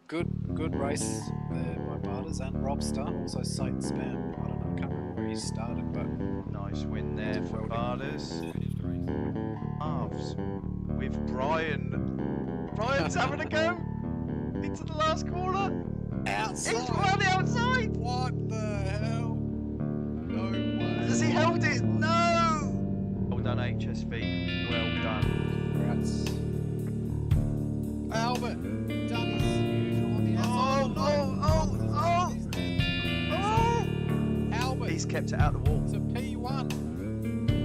good race there by Barters and Robster. Also Sight Spam. I don't know, I can't remember where he started, but nice win there for Barters. Halves with Brian. Brian's having a go into the last corner. outside. He's run outside. What the hell? No way. Has he held it? No. Well done, HSV. Well done. Congrats. Albert, done his usual on the outside. Oh! Albert. He's kept it out the wall. It's a P1.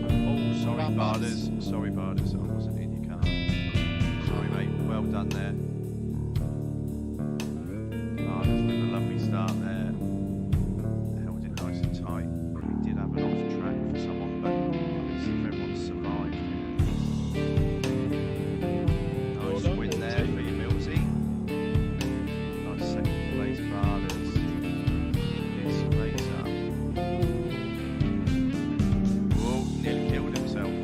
Oh, sorry, Well done, Barders. Sorry, Barders. I wasn't in your car. Sorry, mate. Well done there. Barders with a lovely start there. Held it nice and tight. We did have an off track for someone, but let's see if everyone survived. Nice win there for you, Millsy. Nice second place, Barders. This race up. Whoa, nearly killed himself.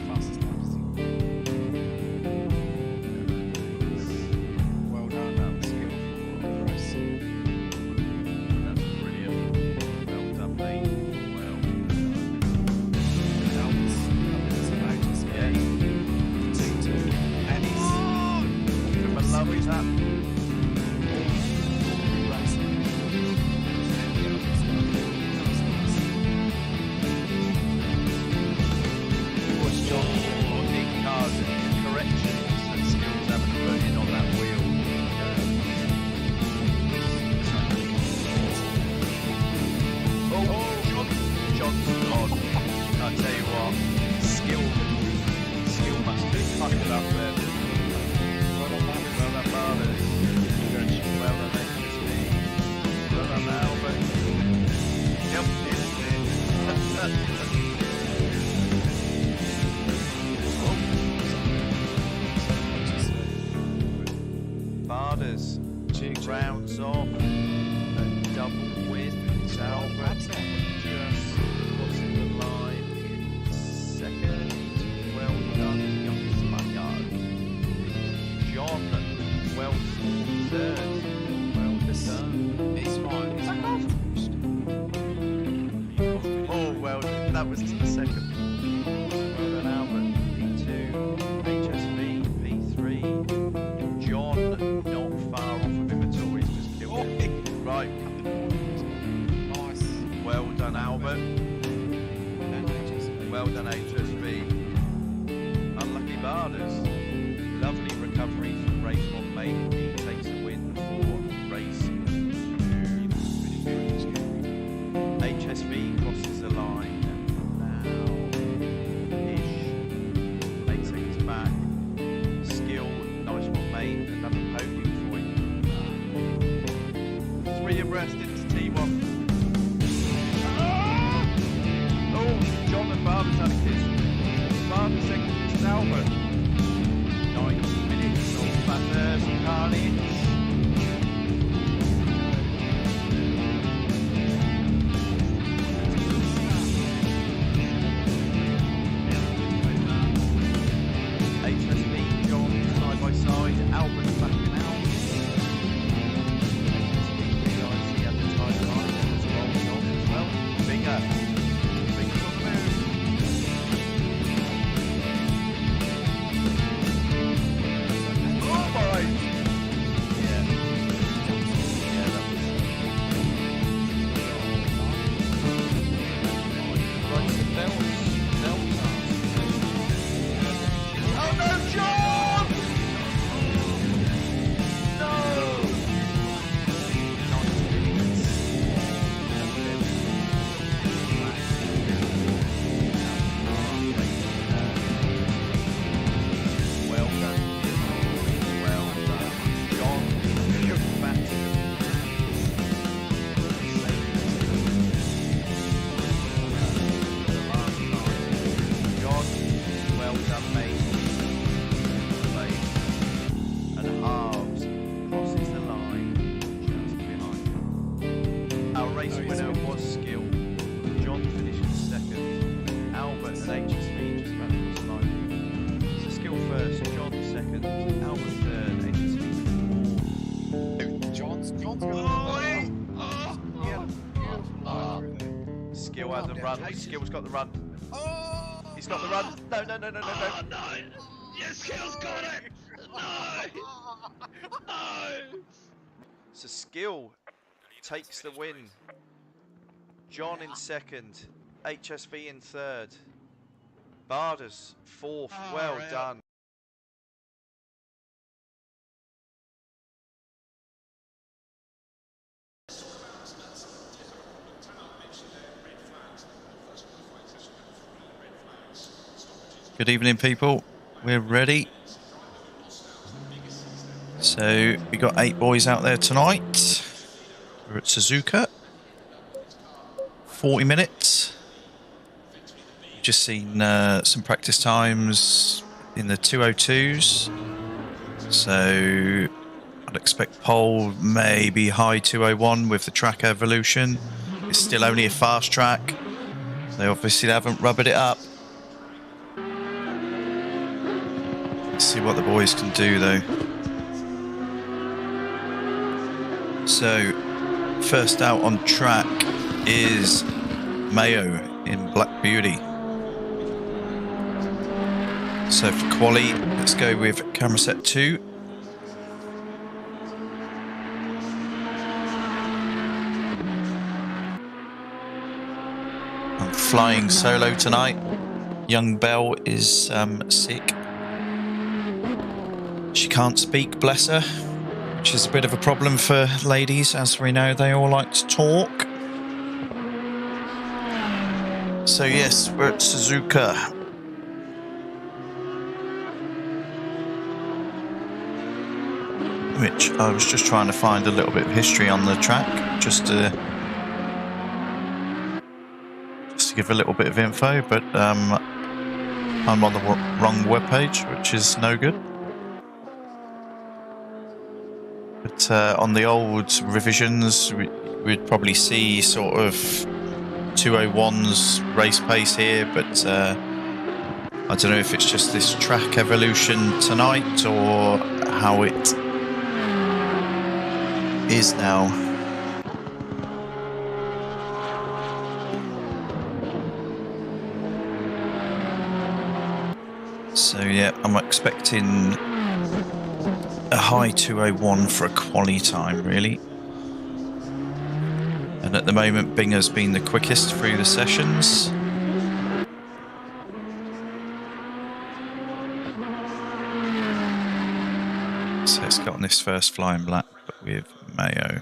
Fastest lap, is he? Well done, skill for the race. That's brilliant. Well done, mate. Well Yeah. T2. And he's give him a lovely tap. Was John putting cars and corrections and skills having to put in on that wheel? John's gone. I tell you what, skill must be fucking up there. Well done, Marlon. Well done, HSB. Well done, Albert. Yep, Barders rounds off a double win. Albert just crossing the line in second. Well done, young Spaniard. John, well scored third. Well done. He's fine. He's fine. Oh, well, that was to the second. Well done, Albert. P2, HSV, P3. John, not far off of him at all. He's just killed him. Right. Nice. Well done, Albert. Well done, HSV. Unlucky Barders. Lovely recovery from race 1, mate. He takes a win for race 2. HSV crosses the line now. Ish. 8 seconds back. Skill, nice one, mate. Another podium for you. 3 abreast into T1. Oh, John and Barbara's had a kiss. Barbara second to Albert. 90 minutes of Bathurst carnage. HSV, John side by side, Albert backing out. HSV realised he had the time line and was rolling off as well. Bigger on the move. Oh my! the run. Skill's got the run. Oh! He's got the run. No. Oh, no! Yes, Skill's got it! No! No! So Skill takes the win. John in second. HSV in third. Barders fourth. Well done. Good evening, people. We're ready. So we got 8 boys out there tonight. We're at Suzuka. 40 minutes. Just seen some practice times in the 202s. So I'd expect pole maybe high 201 with the track evolution. It's still only a fast track. They obviously haven't rubbered it up. Let's see what the boys can do though. So first out on track is Mayo in Black Beauty. So for quali, let's go with camera set 2. I'm flying solo tonight. Young Belle is sick. She can't speak, bless her, which is a bit of a problem for ladies, as we know they all like to talk. So yes, we're at Suzuka. Which I was just trying to find a little bit of history on the track, just to give a little bit of info, but I'm on the wrong webpage, which is no good. But on the old revisions, we'd probably see sort of 201's race pace here, but I don't know if it's just this track evolution tonight or how it is now. So yeah, I'm expecting a high 201 for a quali time, really. And at the moment, Binger's been the quickest through the sessions. So it's got on this first flying black, but with Mayo.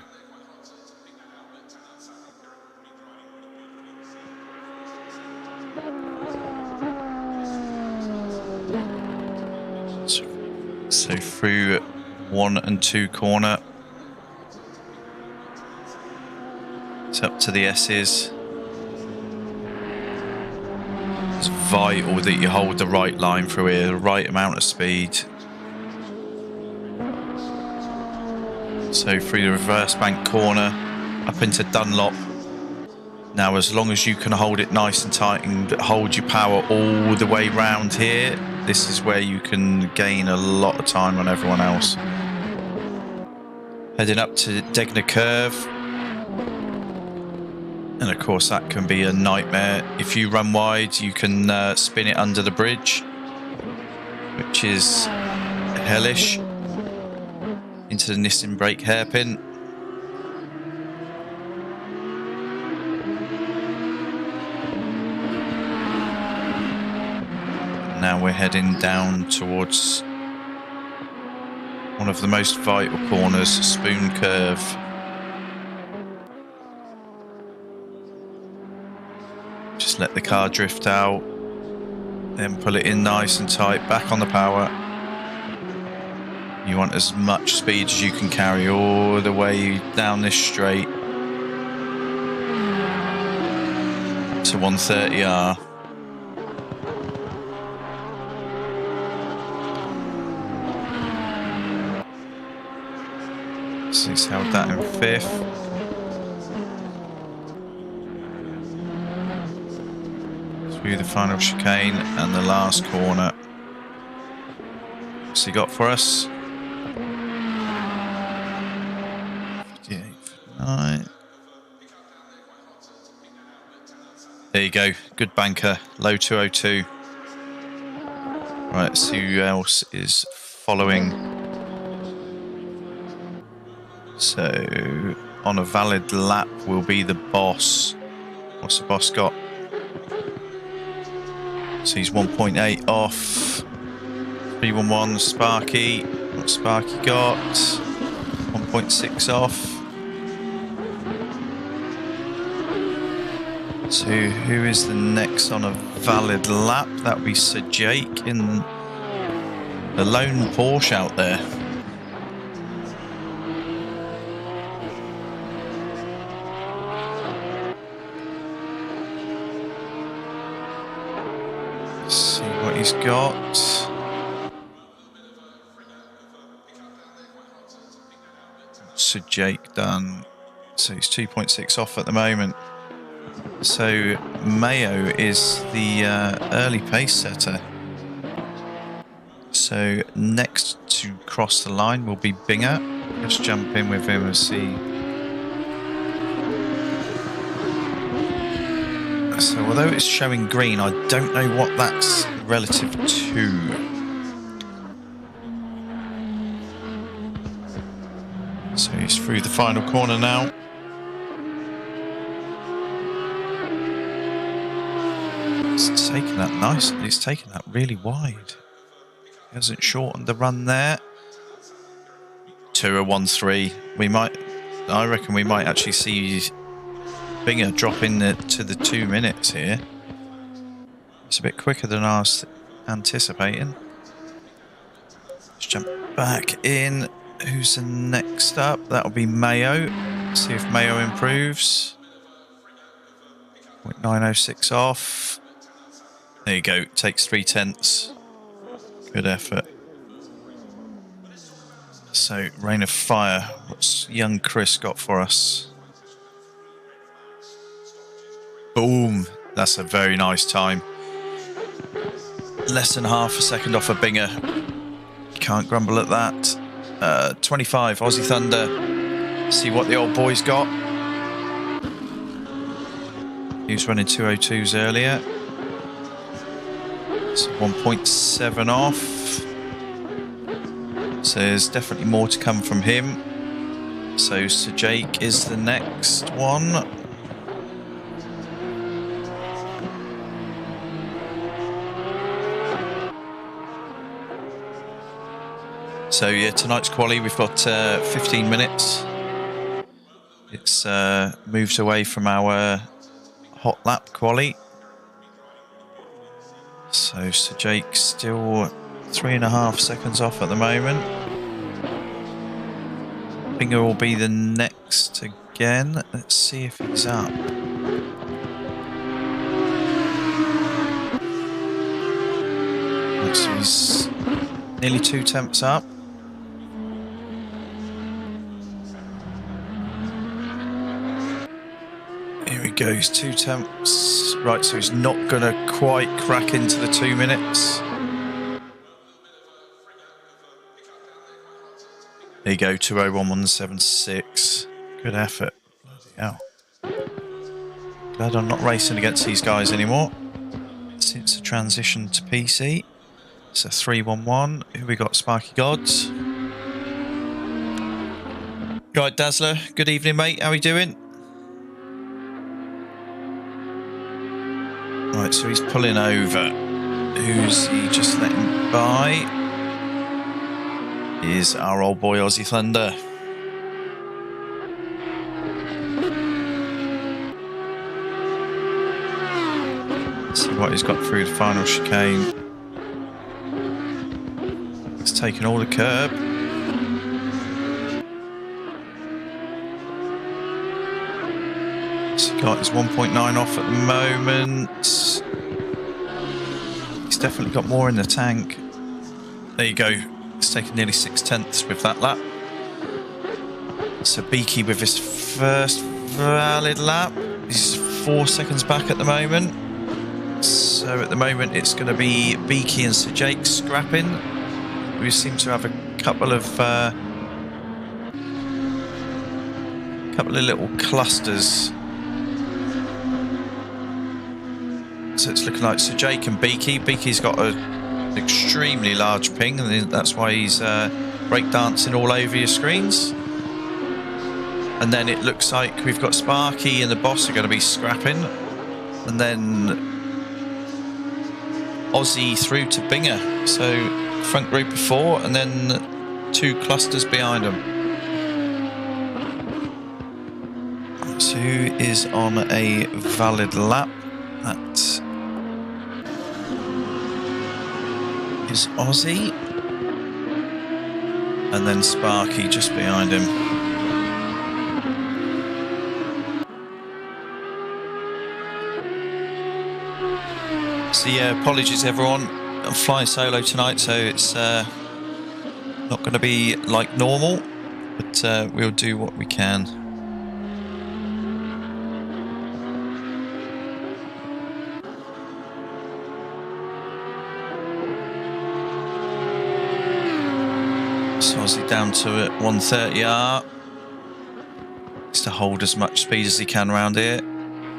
So through 1 and 2 corner, it's up to the S's. It's vital that you hold the right line through here, the right amount of speed. So through the reverse bank corner, up into Dunlop. Now as long as you can hold it nice and tight and hold your power all the way round here, this is where you can gain a lot of time on everyone else. Heading up to Degner Curve. And of course that can be a nightmare. If you run wide, you can spin it under the bridge, which is hellish. Into the Nissan brake hairpin. Now we're heading down towards one of the most vital corners, Spoon Curve. Just let the car drift out, then pull it in nice and tight, back on the power. You want as much speed as you can carry all the way down this straight to 130R. So he's held that in 5th. Through the final chicane and the last corner. What's he got for us? 58, 59. There you go. Good banker. Low 202. Right, let's see who else is following. So, on a valid lap will be the boss. What's the boss got? So he's 1.8 off. 311 Sparky. What's Sparky got? 1.6 off. So who is the next on a valid lap? That would be Sir Jake in the lone Porsche out there. Let's see what he's got. Sir Jake done. So he's 2.6 off at the moment. So Mayo is the early pace setter. So next to cross the line will be Binger. Let's jump in with him and see. So although it's showing green, I don't know what that's relative to. So he's through the final corner now. It's taken that nice. It's taken that really wide. He hasn't shortened the run there. 2:13. We might. I reckon we might actually see Binger dropping to the 2 minutes here. It's a bit quicker than I was anticipating. Let's jump back in. Who's the next up? That'll be Mayo. See if Mayo improves. 0.906 off. There you go. Takes 0.3. Good effort. So, Rain of Fire. What's young Chris got for us? Boom. That's a very nice time. Less than half a second off a Binger. Can't grumble at that. 25 Aussie Thunder. See what the old boy's got. He was running 202s earlier. So 1.7 off. So there's definitely more to come from him. So Sir Jake is the next one. So yeah, tonight's quali we've got 15 minutes. It's moved away from our hot lap quali. So Sir Jake's still 3.5 seconds off at the moment. Binger will be the next again. Let's see if he's up. So he's nearly 2 temps up. Here he goes, 2 temps. Right, so he's not going to quite crack into the 2 minutes. There you go, 2:01.176. Good effort. Bloody hell. Glad I'm not racing against these guys anymore. Since the transition to PC. So 3:11. Who we got? Sparky Gods. Right, Dazzler. Good evening, mate. How are you doing? Right, so he's pulling over. Who's he just letting by? Is our old boy Aussie Thunder. Let's see what he's got through the final chicane. He's taken all the curb. So he got his 1.9 off at the moment. He's definitely got more in the tank. There you go. He's taken nearly 0.6 with that lap. So Beaky with his first valid lap. He's 4 seconds back at the moment. So at the moment it's going to be Beaky and Sir Jake scrapping. We seem to have a couple of little clusters. So it's looking like Sir Jake and Beaky. Beaky's got an extremely large ping, and that's why he's breakdancing all over your screens. And then it looks like we've got Sparky and the boss are going to be scrapping. And then Aussie through to Binger. So front group of 4 and then 2 clusters behind them. So who is on a valid lap? That is Aussie. And then Sparky just behind him. So yeah, apologies everyone. I'm flying solo tonight, so it's not going to be like normal, but we'll do what we can. So Aussie down to 130R. Just to hold as much speed as he can around here.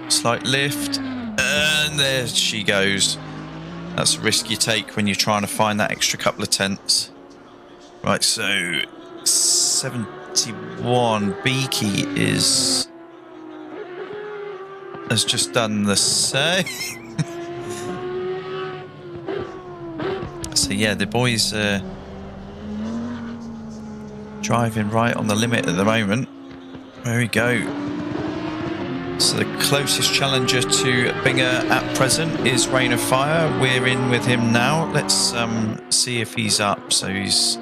Slight lift. And there she goes. That's a risk you take when you're trying to find that extra couple of tenths. Right, so 71. Beaky has just done the same. So yeah, the boys are driving right on the limit at the moment. There we go. So the closest challenger to Binger at present is Rain of Fire. We're in with him now. Let's see if he's up. So he's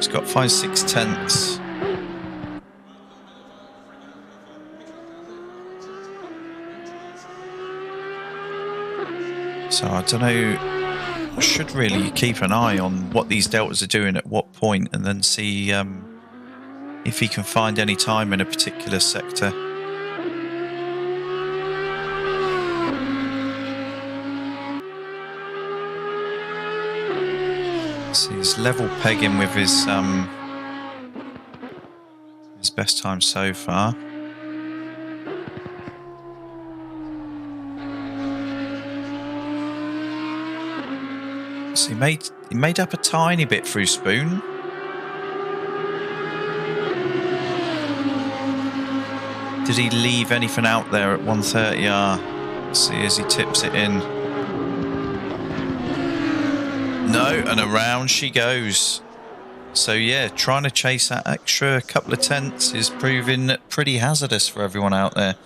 got 5/6 tenths. So I don't know. I should really keep an eye on what these deltas are doing at what point, and then see if he can find any time in a particular sector. So he's level pegging with his best time so far. So he made up a tiny bit through Spoon. Did he leave anything out there at 130R? Let's see as he tips it in. No, and around she goes. So yeah, trying to chase that extra couple of tenths is proving pretty hazardous for everyone out there.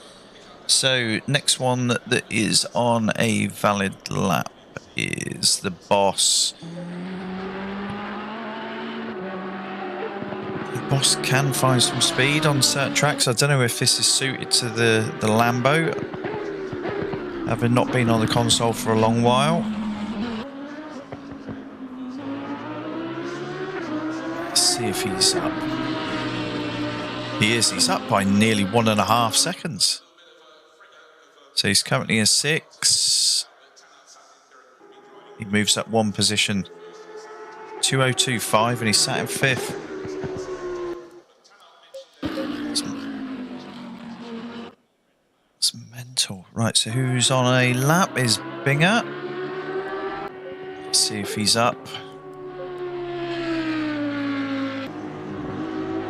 So next one that is on a valid lap is the boss. The boss can find some speed on certain tracks. I don't know if this is suited to the Lambo, having not been on the console for a long while. Let's see if he's up. He is. He's up by nearly 1.5 seconds. So he's currently in 6. He moves up 1 position. 2025 and he's sat in 5th. It's mental. Right, so who's on a lap is Binger. Let's see if he's up.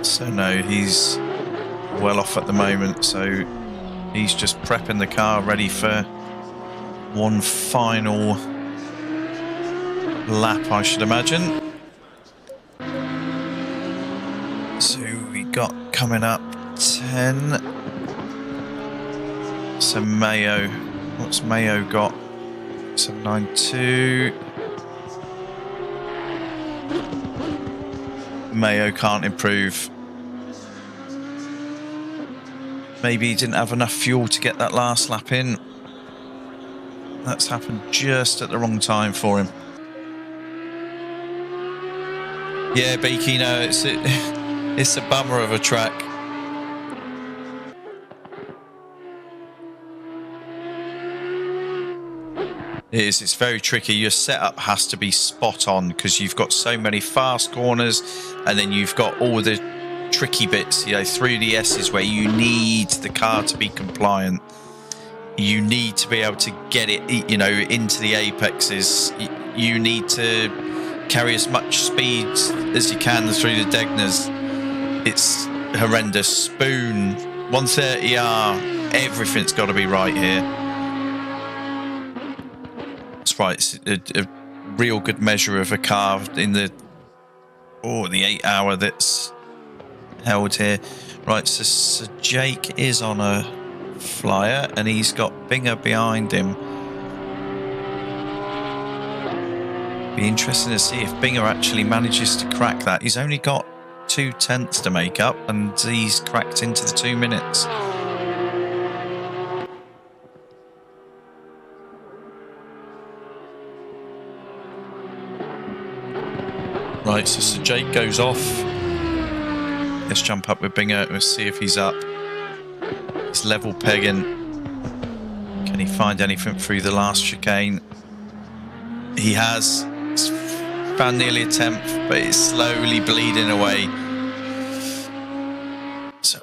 So no, he's well off at the moment, so he's just prepping the car ready for one final lap, I should imagine. So we got coming up 10. So Mayo, what's Mayo got? 792. Mayo can't improve. Maybe he didn't have enough fuel to get that last lap in. That's happened just at the wrong time for him. Yeah, Beaky, no, it's a bummer of a track. It is, it's very tricky. Your setup has to be spot on because you've got so many fast corners and then you've got all the tricky bits, you know, through the S's where you need the car to be compliant. you need to be able to get it, you know, into the apexes. You need to carry as much speed as you can through the Degners. It's horrendous. Spoon, 130R, everything's got to be right here. That's right, it's a real good measure of a car in the 8 hour that's held here. Right, so Jake is on a flyer and he's got Binger behind him. Be interesting to see if Binger actually manages to crack that. He's only got 2 tenths to make up and he's cracked into the 2 minutes. Right, so Jake goes off. Let's jump up with Binger. Let's see if he's up. He's level pegging. Can he find anything through the last chicane? He has. He's found nearly a tenth, but it's slowly bleeding away. So,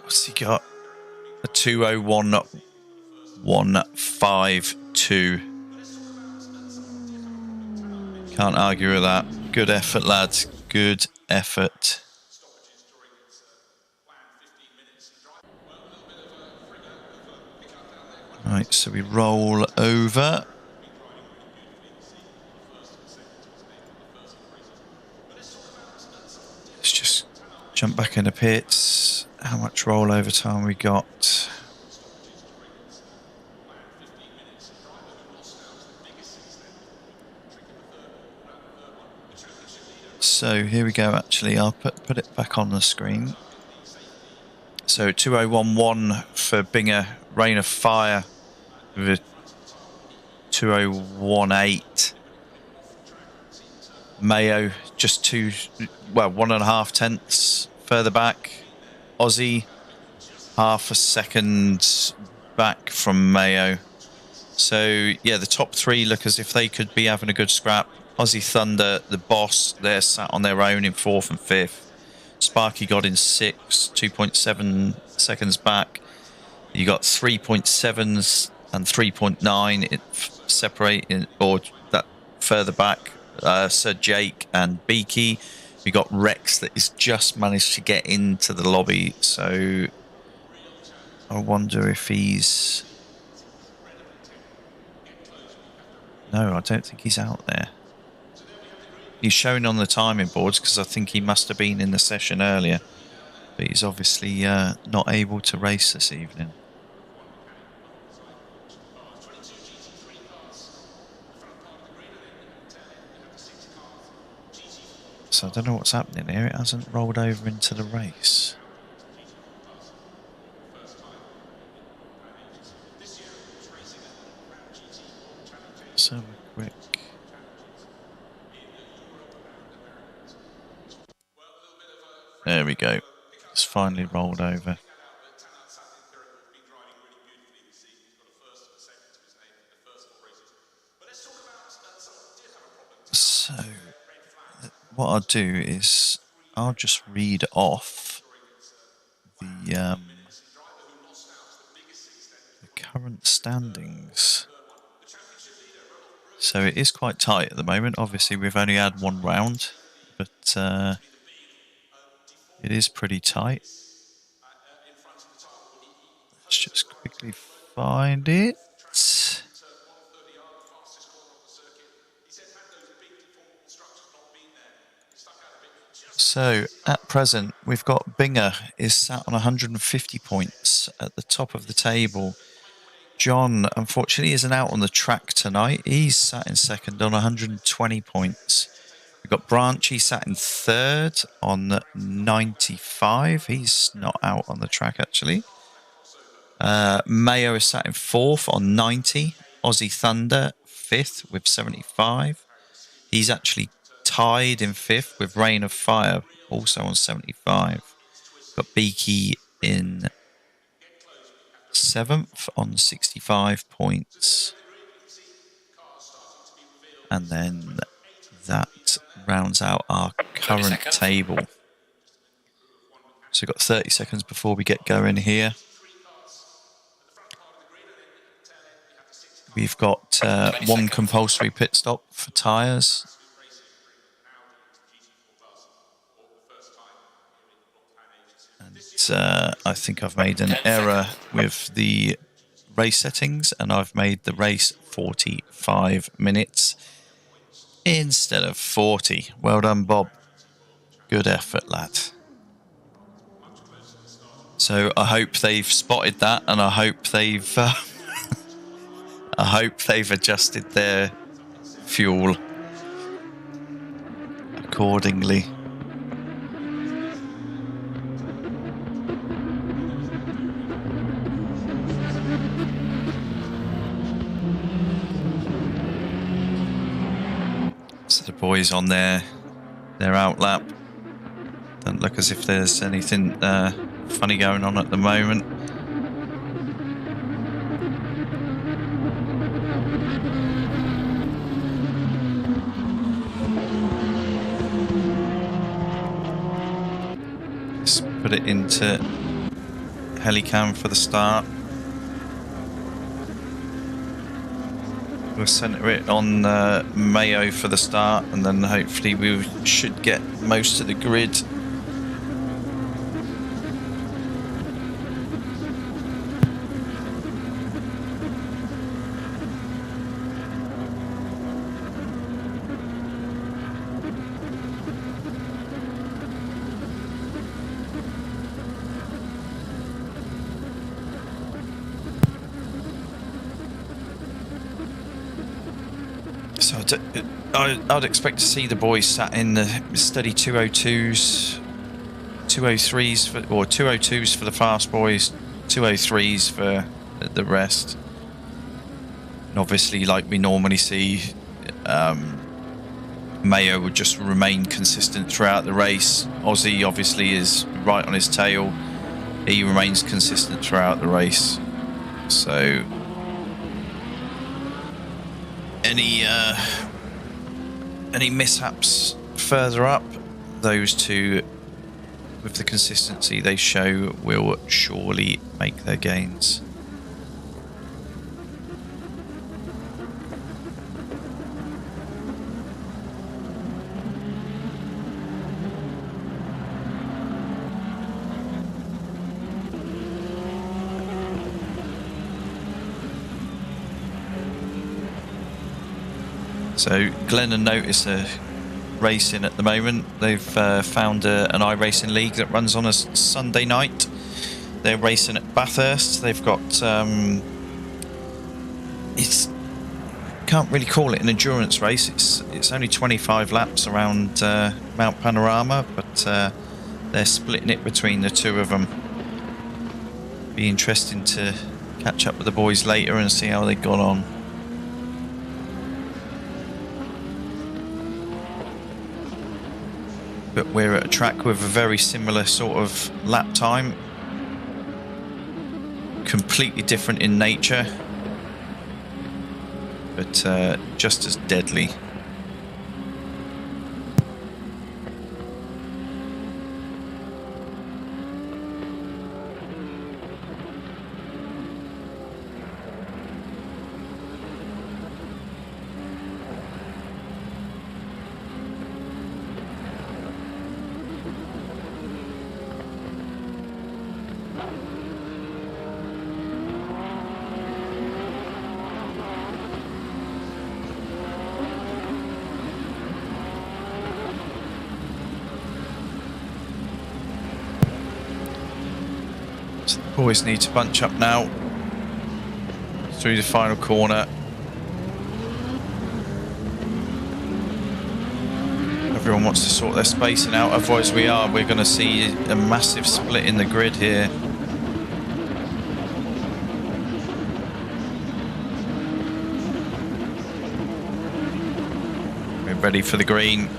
what's he got? A 2:01.152. Can't argue with that. Good effort, lads. Good effort. Right, so we roll over. Let's just jump back into pits. How much rollover time we got? So here we go. Actually, I'll put it back on the screen. So 2011 for Binger, Rain of Fire with a 2018. Mayo just 1.5 tenths further back. Aussie half a second back from Mayo. So yeah, the top 3 look as if they could be having a good scrap. Aussie Thunder, the boss, they're sat on their own in 4th and 5th. Sparky got in 6th, 2.7 seconds back. You got 3.7s and 3.9 separating, or that further back. Sir Jake and Beaky. We got Rex that has just managed to get into the lobby. So I wonder if he's... No, I don't think he's out there. He's shown on the timing boards because I think he must have been in the session earlier. But he's obviously not able to race this evening. So I don't know what's happening here. It hasn't rolled over into the race. Let's have a quick... There we go. It's finally rolled over. So, what I'll do is I'll just read off the current standings. So it is quite tight at the moment. Obviously, we've only had 1 round, but it is pretty tight. Let's just quickly find it. So at present, we've got Binger is sat on 150 points at the top of the table. John, unfortunately, isn't out on the track tonight. He's sat in second on 120 points. We've got Branchy sat in third on 95. He's not out on the track, actually. Mayo is sat in fourth on 90. Aussie Thunder, fifth with 75. He's actually tied in fifth with Rain of Fire, also on 75. Got Beaky in seventh on 65 points. And then that rounds out our current table. So we've got 30 seconds before we get going here. We've got one compulsory pit stop for tyres. And I think I've made an error with the race settings, and I've made the race 45 minutes instead of 40. Well done, Bob. Good effort, lad. So I hope they've spotted that, and I hope they've I hope they've adjusted their fuel accordingly. So the boys on their out lap. Don't look as if there's anything funny going on at the moment. Let's put it into helicam for the start. We'll centre it on Mayo for the start, and then hopefully we should get most of the grid. So I'd expect to see the boys sat in the steady 202s, 203s, or 202s for the fast boys, 203s for the rest. And obviously, like we normally see, Mayo would just remain consistent throughout the race. Aussie obviously is right on his tail. He remains consistent throughout the race. So any mishaps further up, those two with the consistency they show will surely make their gains. So Glenn and Notice are racing at the moment. They've found an iRacing league that runs on a Sunday night. They're racing at Bathurst. They've got can't really call it an endurance race. It's only 25 laps around Mount Panorama, but they're splitting it between the two of them. Be interesting to catch up with the boys later and see how they got on. But we're at a track with a very similar sort of lap time. Completely different in nature, but just as deadly. Boys need to bunch up now through the final corner. Everyone wants to sort their spacing out, otherwise we're going to see a massive split in the grid here. We're ready for the green.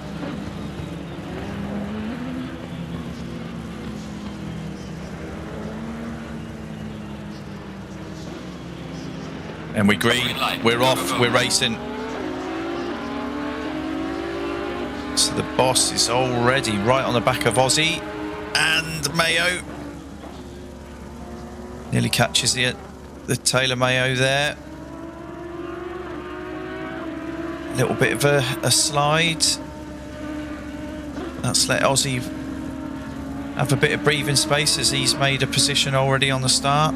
And we're green, we're off, we're racing. So the boss is already right on the back of Aussie. And Mayo nearly catches the tail of Mayo there. A little bit of a slide. That's let Aussie have a bit of breathing space as he's made a position already on the start.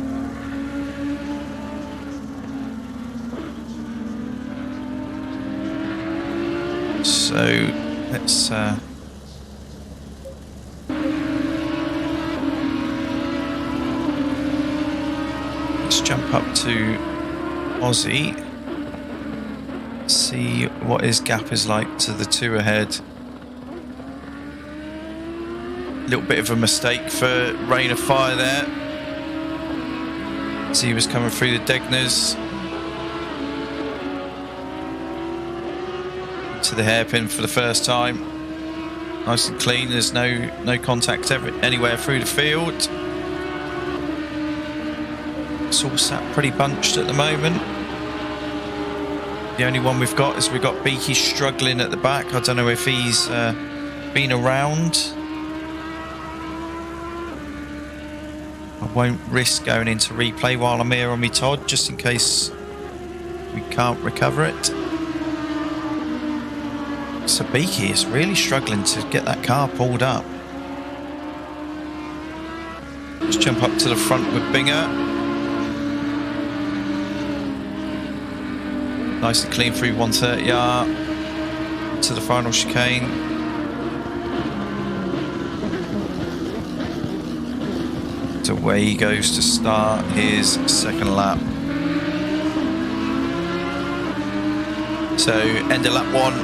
So let's jump up to Aussie, see what his gap is like to the two ahead. A little bit of a mistake for Rain of Fire there as he was coming through the Degners to the hairpin for the first time. Nice and clean, there's no contact anywhere through the field. It's all sat pretty bunched at the moment. The only one we've got Beaky struggling at the back. I don't know if he's been around. I won't risk going into replay while I'm here on my Todd, just in case we can't recover it. So Beaky is really struggling to get that car pulled up. Let's jump up to the front with Binger. Nice and clean through 130R to the final chicane. So away he goes to start his second lap. So end of lap 1,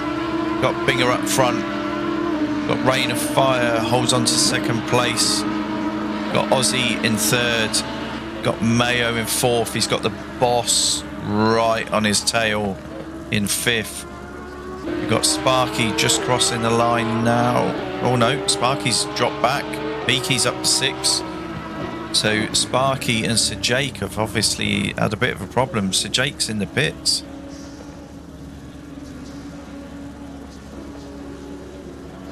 got Binger up front, got Rain of Fire holds on to second place, got Aussie in third, got Mayo in fourth, he's got the Boss right on his tail in fifth. We've got Sparky just crossing the line now. Oh no, Sparky's dropped back. Beaky's up to sixth. So Sparky and Sir Jake have obviously had a bit of a problem. Sir Jake's in the pits.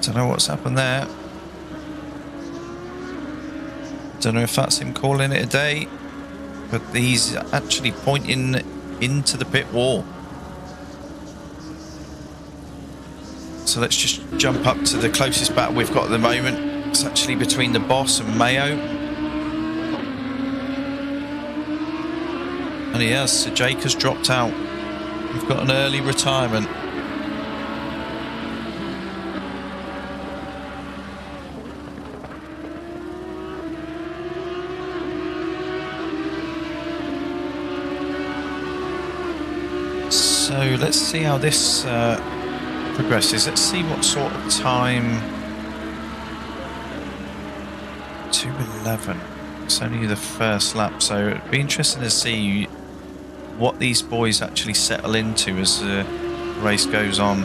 Don't know what's happened there. Don't know if that's him calling it a day, but he's actually pointing into the pit wall. So let's just jump up to the closest battle we've got at the moment. It's actually between the Boss and Mayo. And he has, Sir Jake has dropped out. We've got an early retirement. So let's see how this progresses. Let's see what sort of time. 2:11. It's only the first lap, so it'd be interesting to see what these boys actually settle into as the race goes on.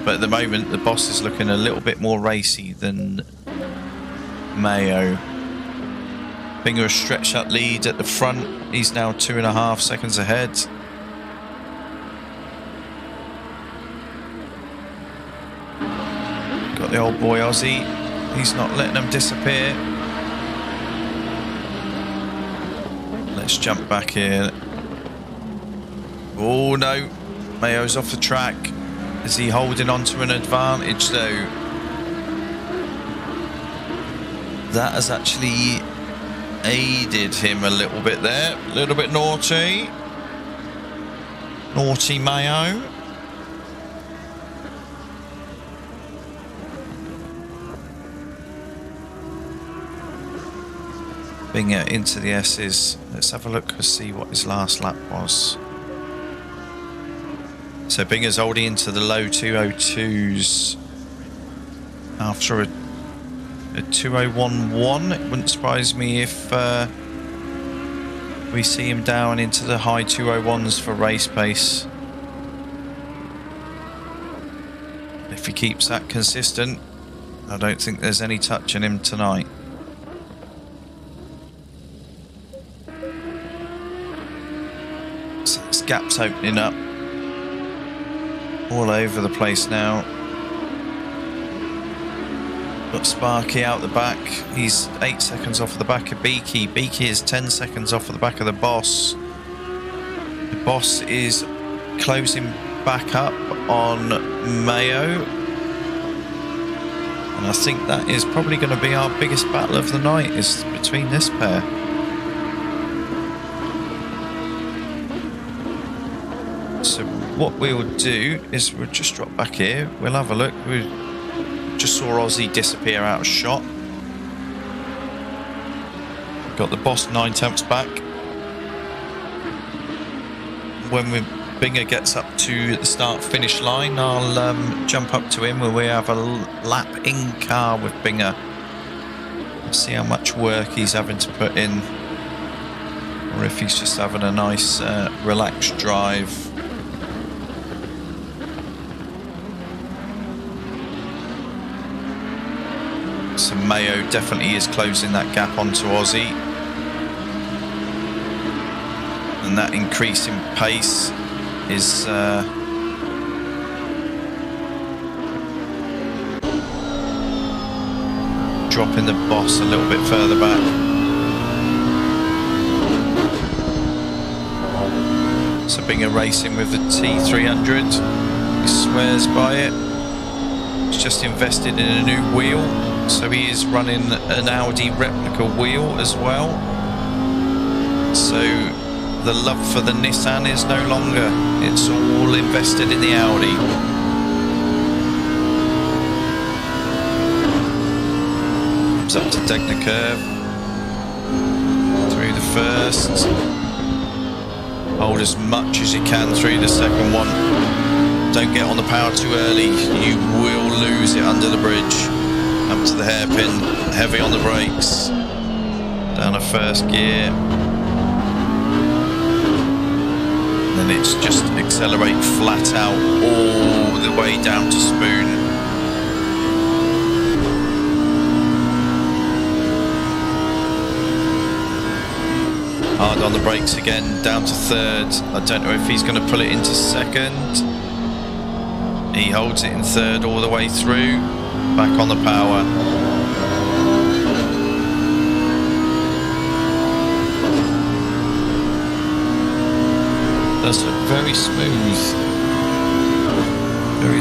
But at the moment, the Boss is looking a little bit more racy than Mayo. Binger has stretched that lead at the front. He's now 2.5 seconds ahead. Got the old boy Aussie. He's not letting them disappear. Let's jump back here. Oh no, Mayo's off the track. Is he holding on to an advantage though? That has actually aided him a little bit there. A little bit naughty. Naughty Mayo. Binger into the S's. Let's have a look and see what his last lap was. So Binger's holding into the low 202s after a 201.1. It wouldn't surprise me if we see him down into the high 201s for race pace. If he keeps that consistent, I don't think there's any touch in him tonight. So this gap's opening up all over the place now. Got Sparky out the back. He's 8 seconds off the back of Beaky. Beaky is 10 seconds off of the back of the Boss. The Boss is closing back up on Mayo. And I think that is probably going to be our biggest battle of the night, is between this pair. So what we'll do is we'll just drop back here. We'll have a look. We just saw Aussie disappear out of shot. Got the Boss 9/10 back. When Binger gets up to the start-finish line, I'll jump up to him when we have a lap in car with Binger. See how much work he's having to put in, or if he's just having a nice relaxed drive. So Mayo definitely is closing that gap onto Aussie, and that increase in pace is dropping the Boss a little bit further back. So Binger racing with the T300, he swears by it. He's just invested in a new wheel, so he is running an Audi replica wheel as well. So the love for the Nissan is no longer, it's all invested in the Audi. Comes up to Degner curve, through the first, hold as much as you can through the second one. Don't get on the power too early, you will lose it under the bridge. Up to the hairpin, heavy on the brakes, down a first gear. And it's just accelerate flat out all the way down to Spoon. Hard on the brakes again, down to third. I don't know if he's going to pull it into second. He holds it in third all the way through. Back on the power. Does look very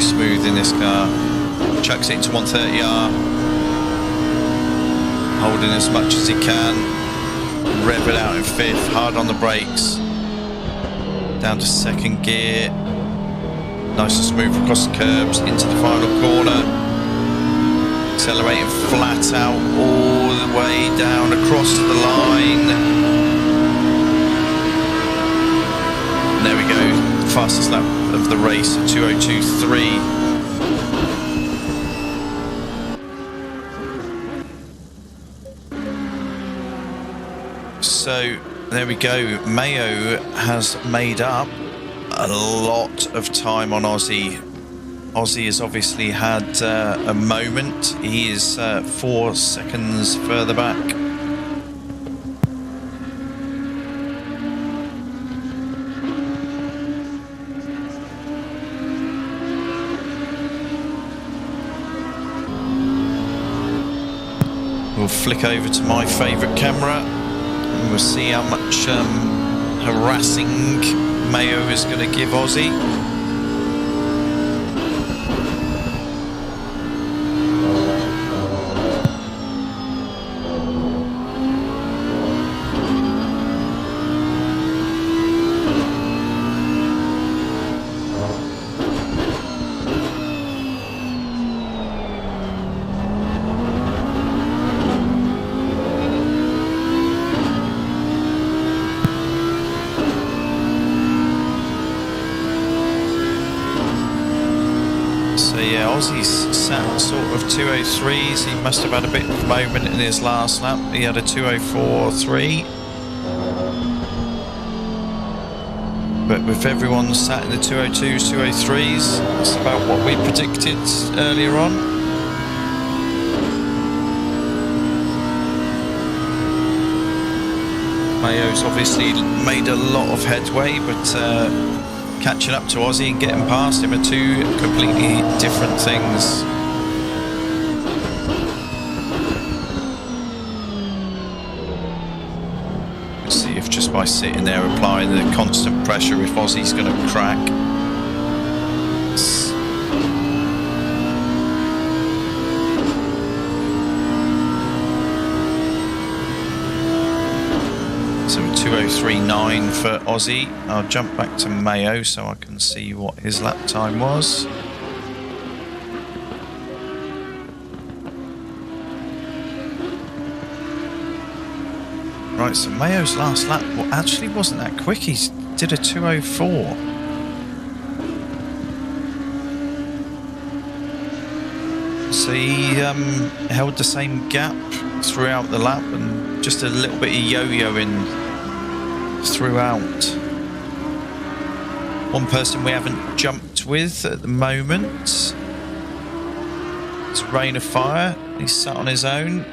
smooth in this car. Chucks it into 130R, holding as much as he can, rev it out in fifth, hard on the brakes, down to second gear, nice and smooth across the curbs into the final corner, accelerating flat out all the way down across the line. There we go, fastest lap of the race, 2:02.3. So there we go, Mayo has made up a lot of time on Aussie. Aussie has obviously had a moment, he is 4 seconds further back. We'll flick over to my favourite camera and we'll see how much harassing Mayo is going to give Aussie. Aussie's sat sort of 2:03s. He must have had a bit of a moment in his last lap. He had a 2:04.3. But with everyone sat in the 2:02s, 2:03s, that's about what we predicted earlier on. Mayo's obviously made a lot of headway, but catching up to Aussie and getting past him are two completely different things. just by sitting there applying the constant pressure if Ozzy's going to crack. So 2:03.9 for Ozzy. I'll jump back to Mayo so I can see what his lap time was. Right, so Mayo's last lap actually wasn't that quick. He did a 2:04. So he held the same gap throughout the lap and just a little bit of yo-yoing throughout. One person we haven't jumped with at the moment is Rain of Fire. He's sat on his own.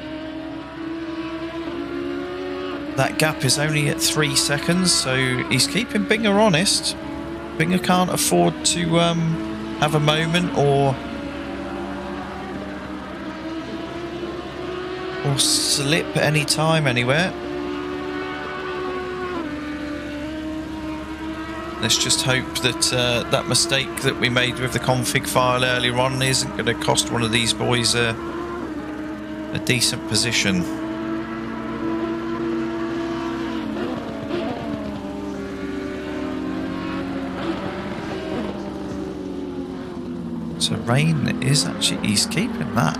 That gap is only at 3 seconds, so he's keeping Binger honest. Binger can't afford to have a moment or slip any time anywhere. Let's just hope that that mistake that we made with the config file earlier on isn't going to cost one of these boys a decent position. So Rain is actually, he's keeping that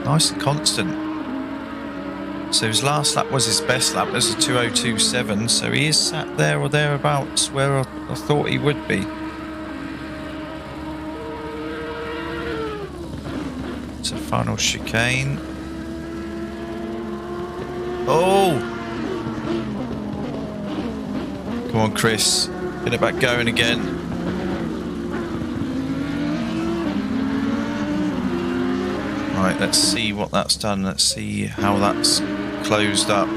nice and constant. So his last lap was his best lap, as a 2:02.7, so he is sat there or thereabouts where I thought he would be. So final chicane. Oh! Come on, Chris, get it back going again. Right, let's see what that's done. Let's see how that's closed up.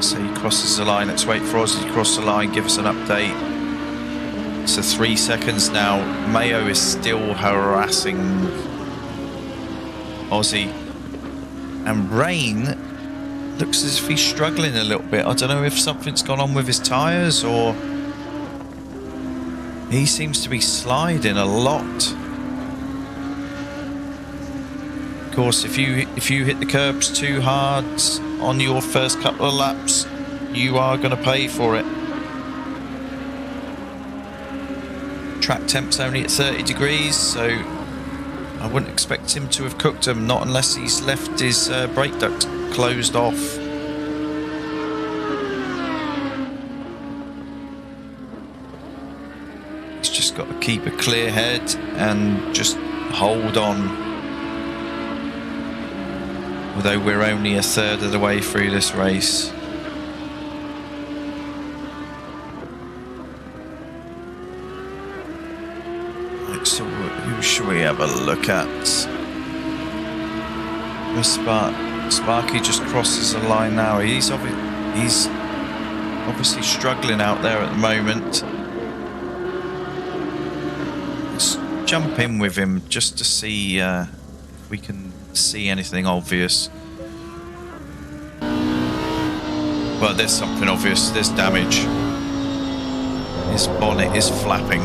So he crosses the line. Let's wait for Ozzy to cross the line, give us an update. So 3 seconds now. Mayo is still harassing Ozzy. And Rain looks as if he's struggling a little bit. I don't know if something's gone on with his tyres or he seems to be sliding a lot. Of course, if you hit the curbs too hard on your first couple of laps, you are going to pay for it. Track temp's only at 30 degrees, so I wouldn't expect him to have cooked them, not unless he's left his brake duct closed off. He's just got to keep a clear head and just hold on. Although we're only a third of the way through this race. Right, so who should we have a look at? Sparky just crosses the line now. He's obviously struggling out there at the moment. Let's jump in with him just to see if we can see anything obvious. Well, there's something obvious. There's damage. His bonnet is flapping.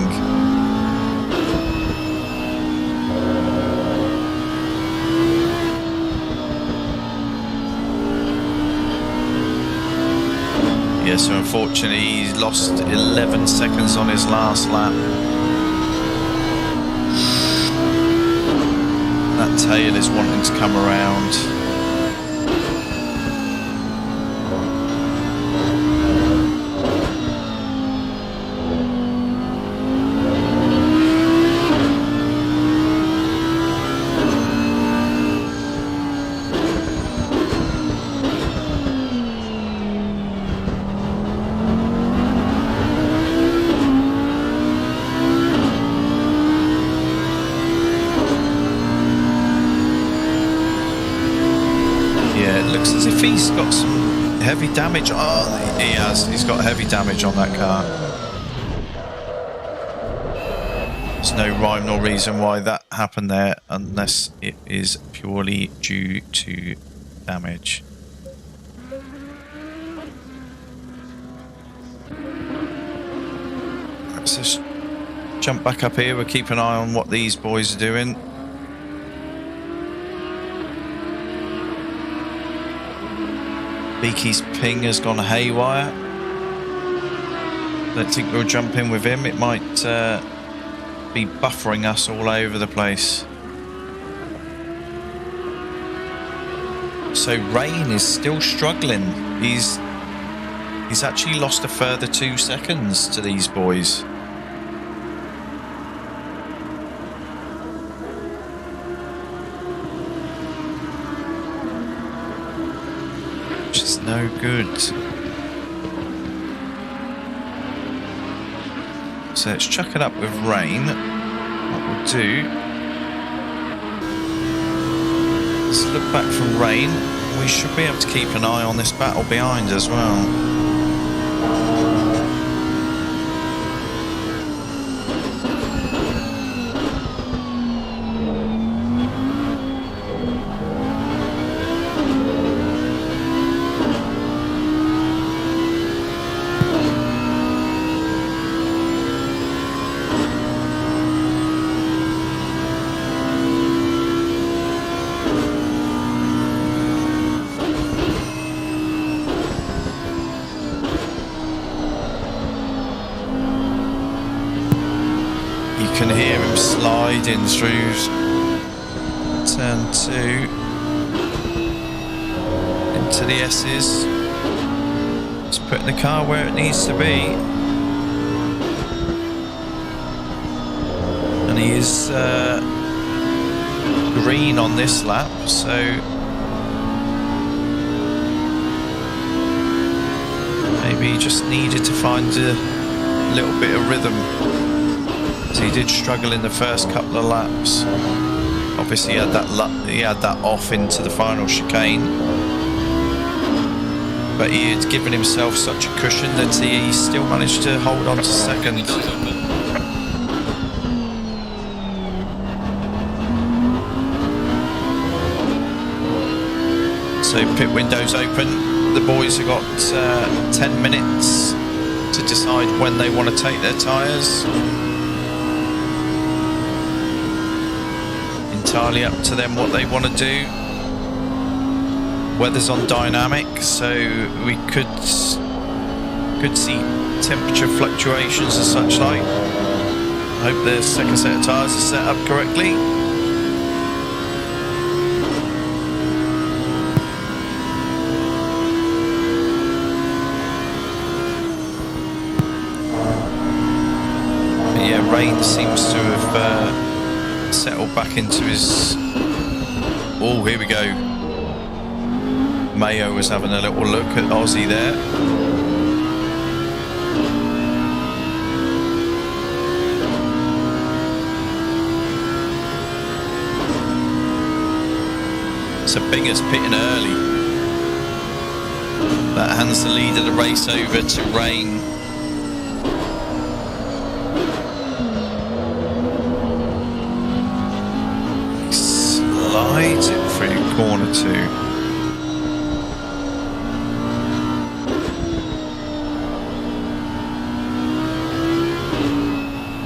Yeah, so unfortunately he's lost 11 seconds on his last lap. That tail is wanting to come around. As if he's got some heavy damage. Oh, he has. He's got heavy damage on that car. There's no rhyme nor reason why that happened there unless it is purely due to damage. let's jump back up here. We'll keep an eye on what these boys are doing. Beaky's ping has gone haywire. Don't think we'll jump in with him. It might be buffering us all over the place. So Rain is still struggling. He's actually lost a further 2 seconds to these boys. Which is no good. So let's chuck it up with Rain. What we'll do, let's look back from Rain. We should be able to keep an eye on this battle behind as well. Can hear him sliding through turn 2 into the S's. Just putting the car where it needs to be, and he is green on this lap, so maybe he just needed to find a little bit of rhythm. He did struggle in the first couple of laps. Obviously, he had that off into the final chicane, but he had given himself such a cushion that he still managed to hold on to second. So pit window's open. The boys have got 10 minutes to decide when they want to take their tyres. Entirely up to them what they want to do. Weather's on dynamic, so we could see temperature fluctuations and such like. I hope the second set of tyres are set up correctly. But yeah, Rain seems to have settled back into his... Oh, here we go. Mayo was having a little look at Aussie there. So Binger's pitting early. That hands the lead of the race over to Rain. Slides it through corner 2.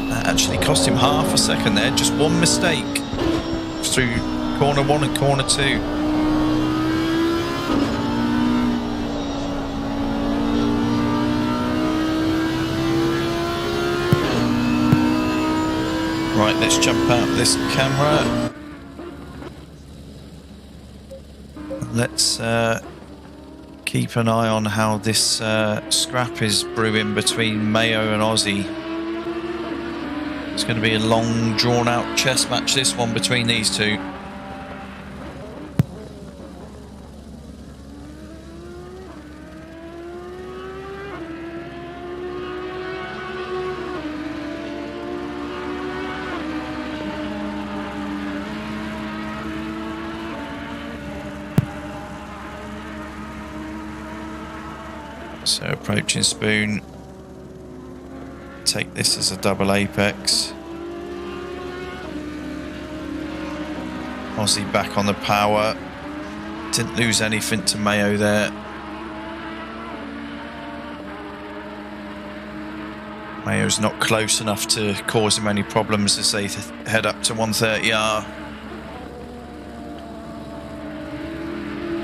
That actually cost him half a second there, just one mistake through corner 1 and corner 2. Right, let's jump out this camera. Let's keep an eye on how this scrap is brewing between Mayo and Aussie. It's going to be a long, drawn-out chess match, this one, between these two. So approaching Spoon, take this as a double apex. Aussie back on the power, didn't lose anything to Mayo there. Mayo's not close enough to cause him any problems as they head up to 130R.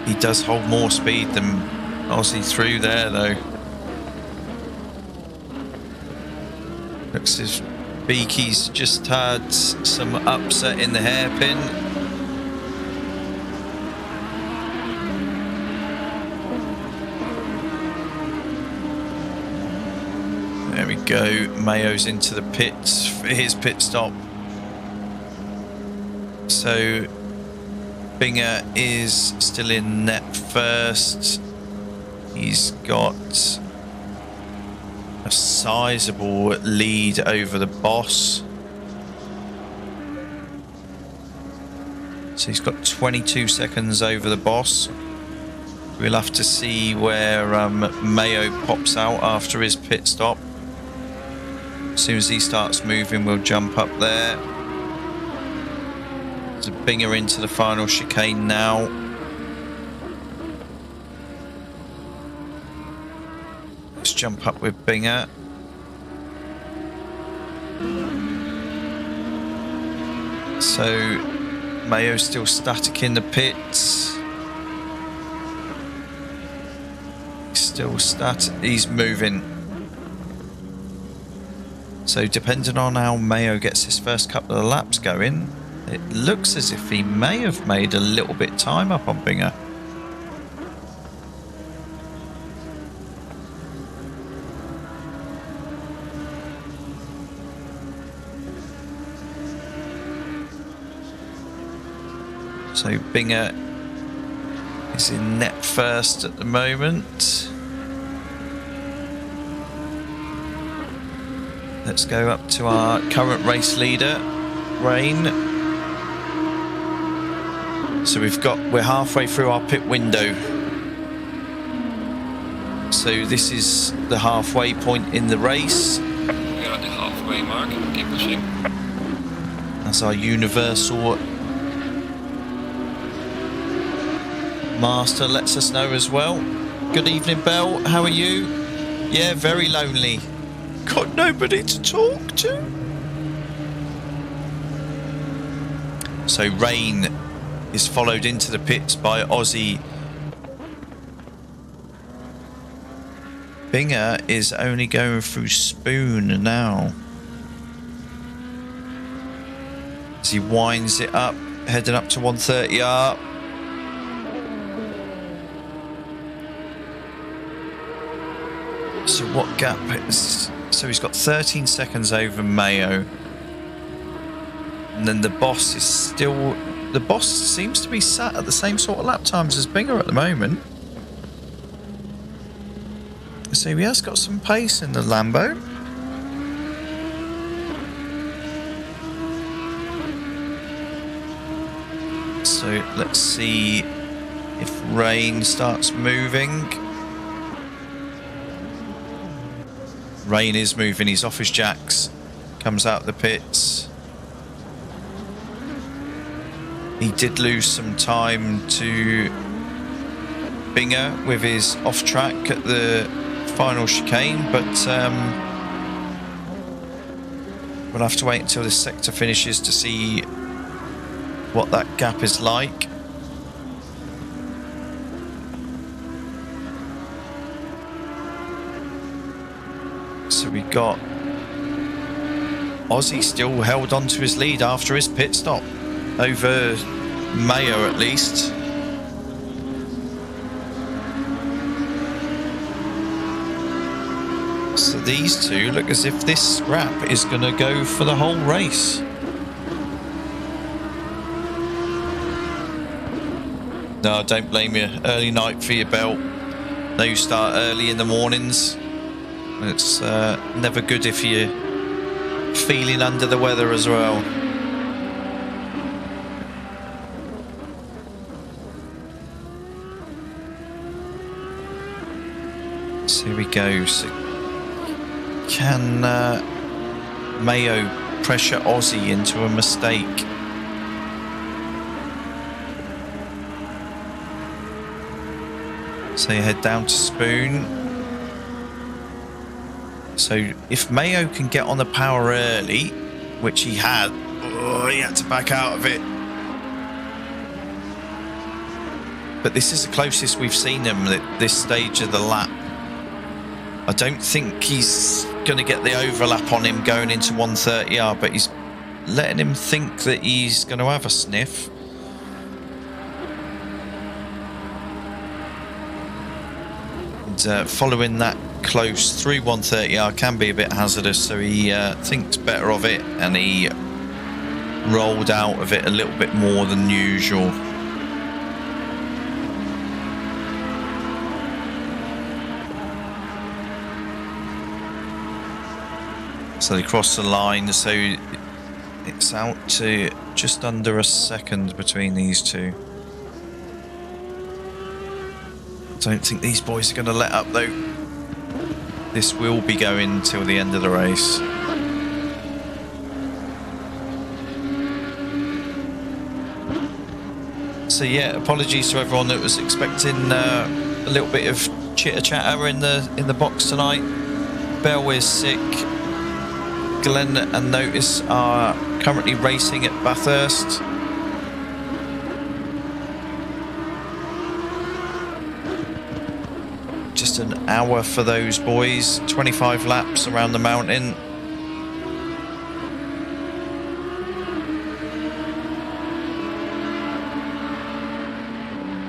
He does hold more speed than Aussie through there, though. Looks as if Beaky's just had some upset in the hairpin. There we go. Mayo's into the pits for his pit stop. So Binger is still in net first. He's got a sizable lead over the boss. So he's got 22 seconds over the boss. We'll have to see where Mayo pops out after his pit stop. As soon as he starts moving, we'll jump up there. There's a Binger into the final chicane now. Let's jump up with Binger. So Mayo's still static in the pits. He's still static. He's moving. So depending on how Mayo gets his first couple of laps going, it looks as if he may have made a little bit time up on Binger. So Binger is in net first at the moment. Let's go up to our current race leader, Rain. So we're halfway through our pit window. So this is the halfway point in the race. We are at the halfway mark. Keep pushing. That's our universal master lets us know as well. Good evening, Belle. How are you? Yeah, very lonely. Got nobody to talk to. So Rain is followed into the pits by Aussie. Binger is only going through Spoon now. As he winds it up, heading up to 130R. So what gap is... So he's got 13 seconds over Mayo. And then the boss is still... The boss seems to be sat at the same sort of lap times as Binger at the moment. So he has got some pace in the Lambo. So let's see if Rain starts moving. Rain is moving, he's off his jacks, comes out the pits. He did lose some time to Binger with his off track at the final chicane, but we'll have to wait until this sector finishes to see what that gap is like. So we got Aussie still held on to his lead after his pit stop over Mayo at least. So these two look as if this scrap is going to go for the whole race. No, don't blame you. Early night for your belt. No, you start early in the mornings. It's never good if you're feeling under the weather as well. So here we go. So can Mayo pressure Aussie into a mistake? So you head down to Spoon. So if Mayo can get on the power early, which he had, he had to back out of it. But this is the closest we've seen him at this stage of the lap. I don't think he's going to get the overlap on him going into 130R, but he's letting him think that he's going to have a sniff. And following that close through 130R can be a bit hazardous, so he thinks better of it, and he rolled out of it a little bit more than usual. So they cross the line, so it's out to just under a second between these two. Don't think these boys are going to let up though. This will be going till the end of the race. So yeah, apologies to everyone that was expecting a little bit of chitter chatter in the box tonight. Bell is sick. Glenn and Notice are currently racing at Bathurst. Just an hour for those boys, 25 laps around the mountain.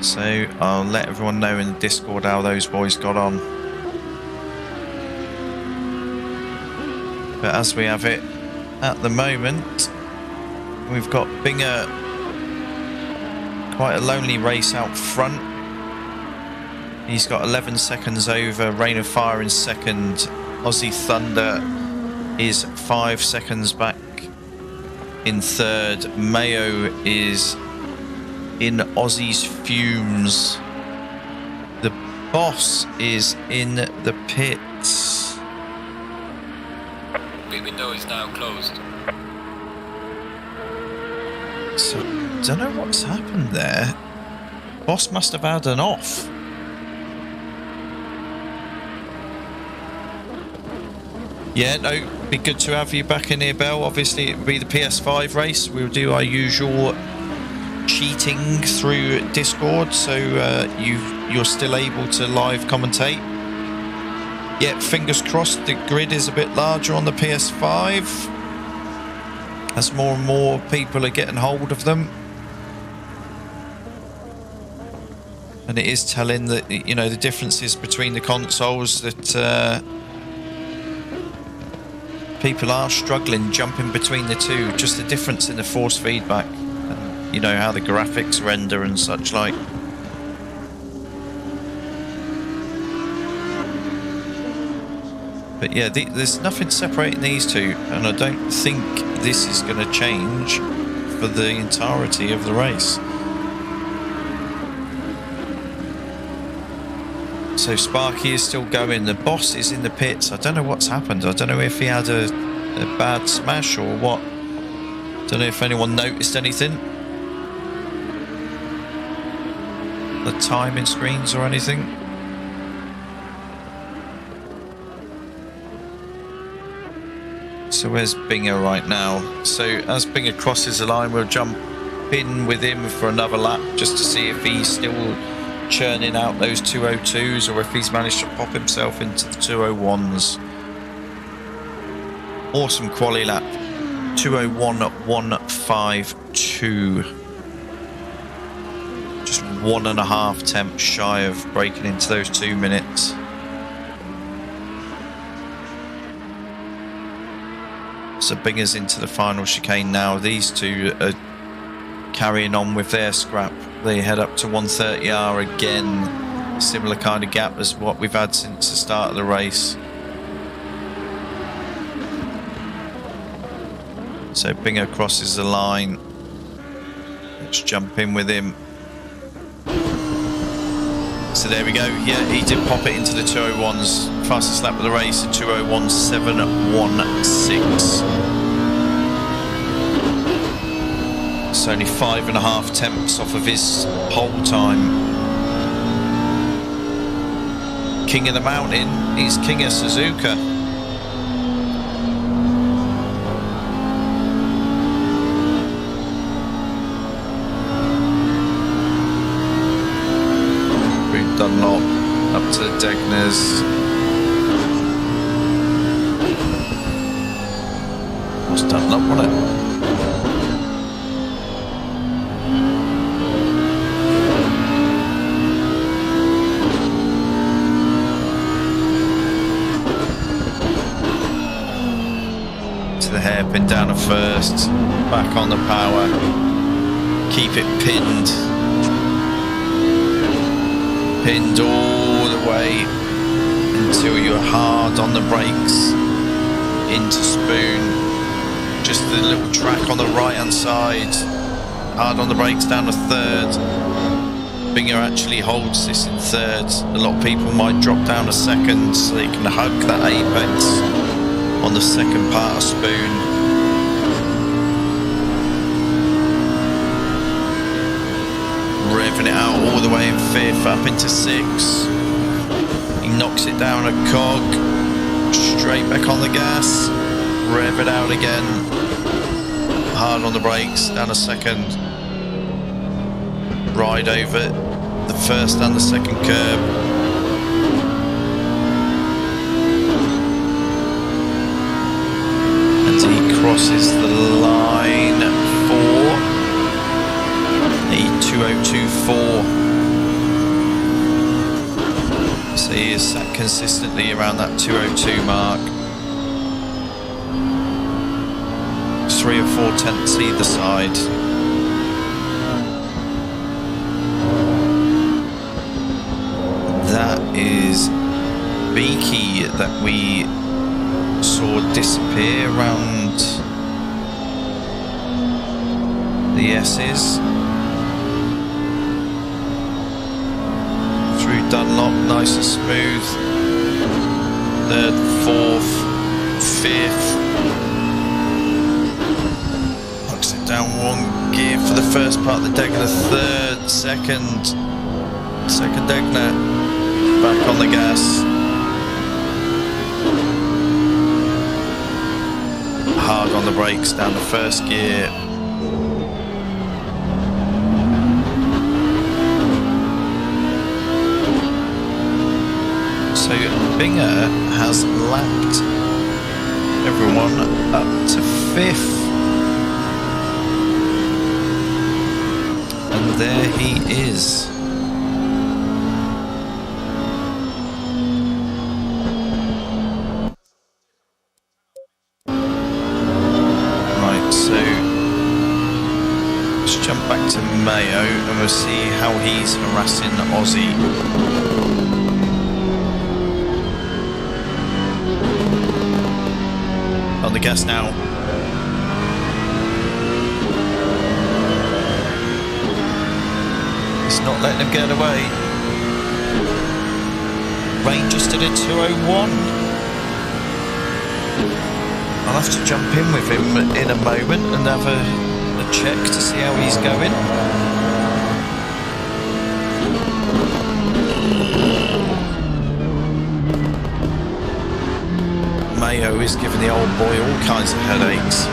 So I'll let everyone know in the Discord how those boys got on. But as we have it at the moment, we've got Binger, quite a lonely race out front. He's got 11 seconds over Rain of Fire in second. Aussie Thunder is 5 seconds back in third. Mayo is in Aussie's fumes. The boss is in the pits. The window is now closed. So, don't know what's happened there. Boss must have had an off. Yeah, no, be good to have you back in here, Bell. Obviously, it would be the PS5 race. We'll do our usual cheating through Discord, so you're still able to live commentate. Yeah, fingers crossed the grid is a bit larger on the PS5 as more and more people are getting hold of them. And it is telling that, you know, the differences between the consoles, that people are struggling jumping between the two, just the difference in the force feedback and, you know, how the graphics render and such like. But yeah, there's nothing separating these two, and I don't think this is going to change for the entirety of the race. So Sparky is still going. The boss is in the pits. I don't know what's happened. I don't know if he had a bad smash or what. Don't know if anyone noticed anything. The timing screens or anything. So where's Binger right now? So as Binger crosses the line, we'll jump in with him for another lap just to see if he's still churning out those 202s or if he's managed to pop himself into the 201s. Awesome quali lap. 201.152. Just 1.5 temps shy of breaking into those 2 minutes. So Binger's into the final chicane now. These two are carrying on with their scrap. They head up to 130R again. Similar kind of gap as what we've had since the start of the race. So Binger crosses the line. Let's jump in with him. So there we go. Yeah, he did pop it into the 201s. Fastest lap of the race, 201.716. It's only 5.5 temps off of his pole time. King of the mountain is King of Suzuka. Dunlop up to the Degners. Was Dunlop, wasn't it? The hairpin down at first, back on the power, keep it pinned all the way until you're hard on the brakes into Spoon. Just the little track on the right hand side, hard on the brakes down to third. Binger actually holds this in third. A lot of people might drop down a second so they can hug that apex on the second part of Spoon. Revving it out all the way in fifth, up into sixth. He knocks it down a cog, straight back on the gas, rev it out again, hard on the brakes, down a second. Ride over the first and the second curb. Crosses the line for a 2:02.4. So he is sat consistently around that 2:02 mark. 3 or 4 tenths either side. That is Beaky that we saw disappear around the S's. Through Dunlop, nice and smooth. Third, fourth, fifth. Knocks it down one gear for the first part of the Degner. Third, second Degner. Back on the gas. Hard on the brakes down the first gear. So Binger has lapped everyone up to fifth. And there he is. Back to Mayo and we'll see how he's harassing Aussie. On the gas now. He's not letting him get away. Rangers did a 2:01. I'll have to jump in with him in a moment and have a check to see how he's going. Mayo is giving the old boy all kinds of headaches.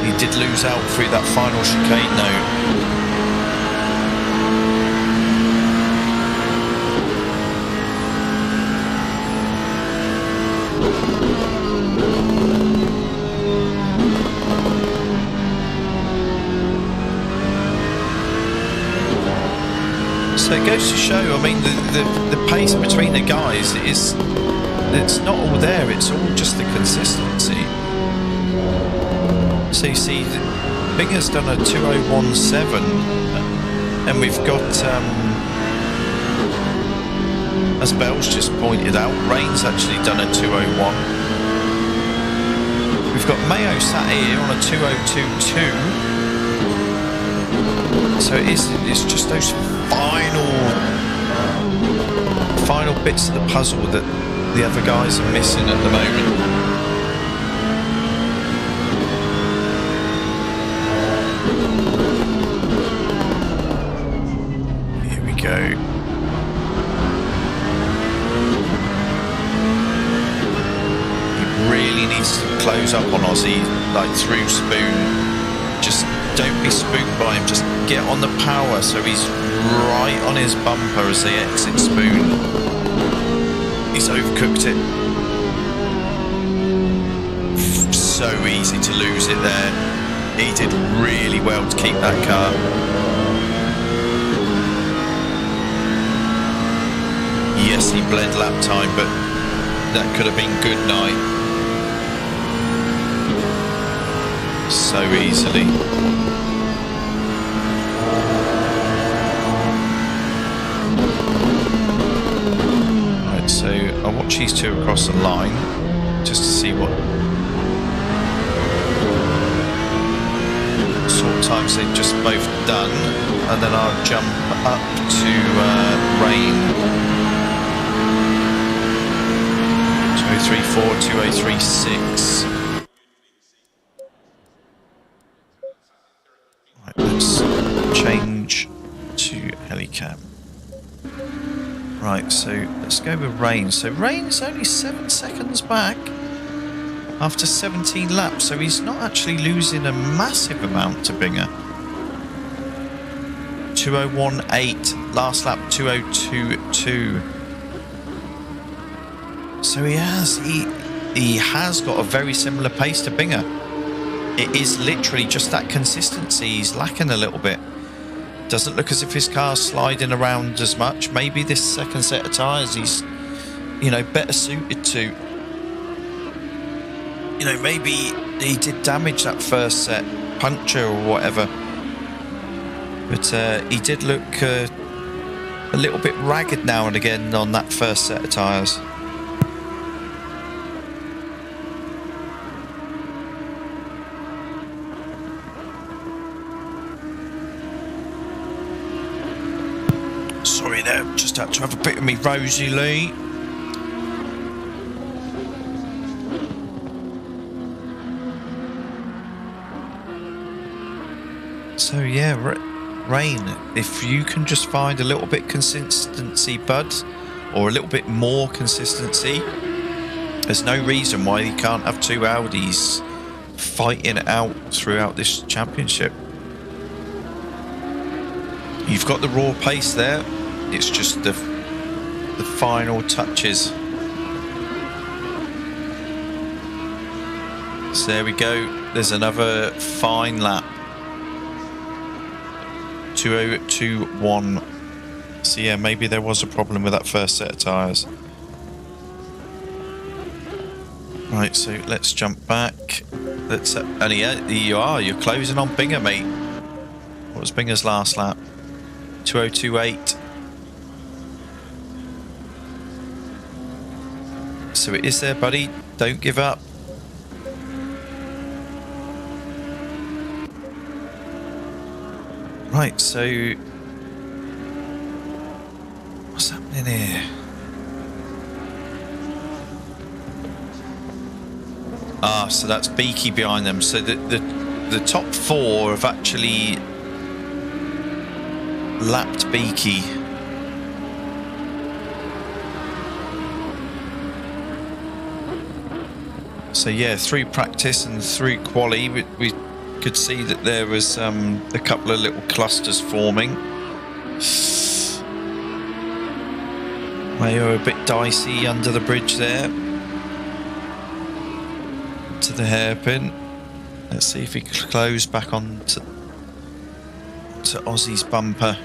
He did lose out through that final chicane though. So it goes to show, I mean, the pace between the guys it's not all there, it's all just the consistency. So you see, Binger's done a 2:01.7, and we've got, as Bell's just pointed out, Rain's actually done a 2:01. We've got Mayo sat here on a 2:02.2. So it's just those final bits of the puzzle that the other guys are missing at the moment. Here we go. He really needs to close up on Aussie, like through Spoon. Just don't be spooked by him. Just get on the power so he's right on his bumper as they exit Spoon. He's overcooked it. So easy to lose it there. He did really well to keep that car. Yes, he bled lap time, but that could have been good night. So easily. Right, so I'll watch these two across the line just to see what sort of times they've just both done, and then I'll jump up to Rain. 2034, 2036. Right, let's change to Helicam. Right, so let's go with Rain. So Rain's only 7 seconds back after 17 laps, so he's not actually losing a massive amount to Binger. 2018, last lap 2022. So he has got a very similar pace to Binger. It is literally just that consistency he's lacking a little bit. Doesn't look as if his car's sliding around as much. Maybe this second set of tyres he's, you know, better suited to. You know, maybe he did damage that first set, puncture or whatever. But he did look a little bit ragged now and again on that first set of tyres. Sorry there, just had to have a bit of me Rosie Lee. So yeah, Rain, if you can just find a little bit consistency, bud, or a little bit more consistency, there's no reason why you can't have two Audis fighting it out throughout this championship. You've got the raw pace there. It's just the final touches. So there we go. There's another fine lap. 2021. So yeah, maybe there was a problem with that first set of tyres. Right, so let's jump back. Let's and yeah, you're closing on Binger, mate. What was Binger's last lap? 2028. So it is there, buddy. Don't give up. Right, so what's happening here? Ah, so that's Beaky behind them. So the top four have actually lapped Beaky. So yeah, through practice and through quali, we could see that there was a couple of little clusters forming. Mayo a bit dicey under the bridge there to the hairpin. Let's see if he can close back on to Ozzy's bumper.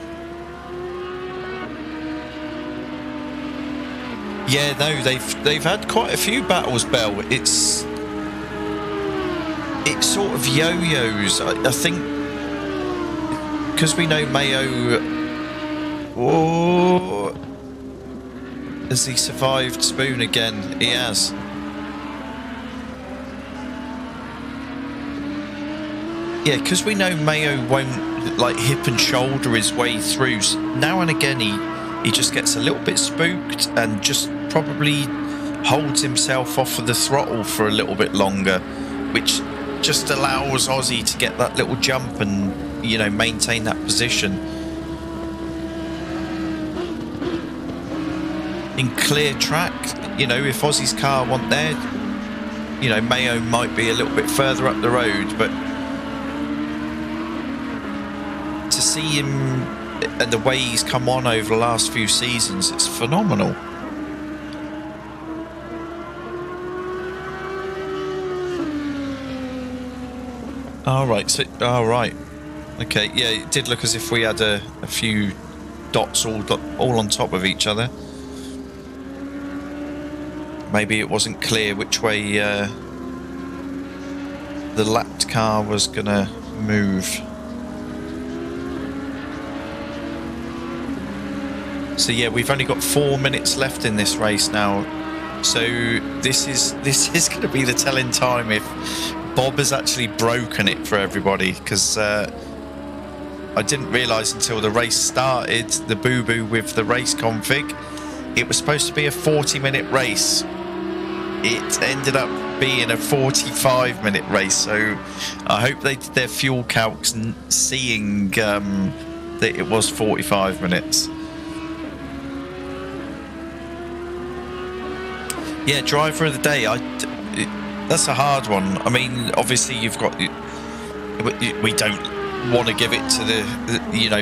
Yeah, no, they've had quite a few battles, Bell. It's sort of yo-yos. I think because we know Mayo. Oh, has he survived Spoon again? He has. Yeah, because we know Mayo won't like hip and shoulder his way through. Now and again he just gets a little bit spooked and just probably holds himself off of the throttle for a little bit longer, which just allows Ozzy to get that little jump and, you know, maintain that position. In clear track, you know, if Ozzy's car wasn't there, you know, Mayo might be a little bit further up the road, but see him and the way he's come on over the last few seasons, it's phenomenal. All right, okay, yeah, it did look as if we had a few dots all on top of each other. Maybe it wasn't clear which way the lapped car was gonna move. So yeah, we've only got 4 minutes left in this race now. So this is going to be the telling time if Bob has actually broken it for everybody, because I didn't realise until the race started, the boo-boo with the race config, it was supposed to be a 40-minute race. It ended up being a 45-minute race, so I hope they did their fuel calcs seeing that it was 45 minutes. Yeah, driver of the day, that's a hard one. I mean, obviously you've got, we don't want to give it to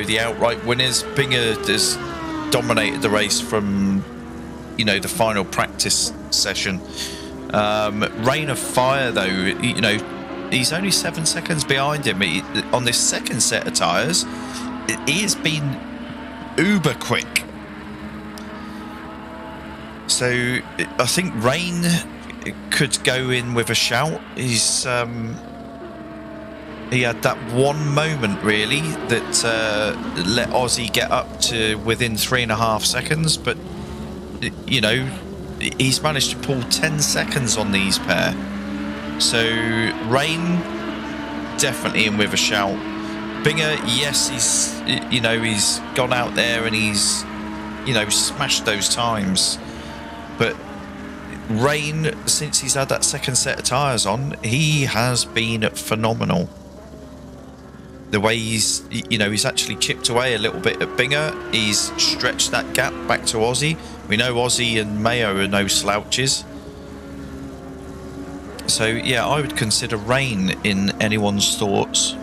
the outright winners. Binger has dominated the race from the final practice session. Rain of Fire, though, he's only 7 seconds behind him. On this second set of tyres, he has been uber quick. So I think Rain could go in with a shout. He had that one moment really that let Aussie get up to within 3.5 seconds, but he's managed to pull 10 seconds on these pair. So Rain definitely in with a shout. Binger, yes, he's gone out there and he's smashed those times, but Rain, since he's had that second set of tyres on, he has been phenomenal. The way he's actually chipped away a little bit at Binger, he's stretched that gap back to Aussie. We know Aussie and Mayo are no slouches. So yeah, I would consider Rain in anyone's thoughts.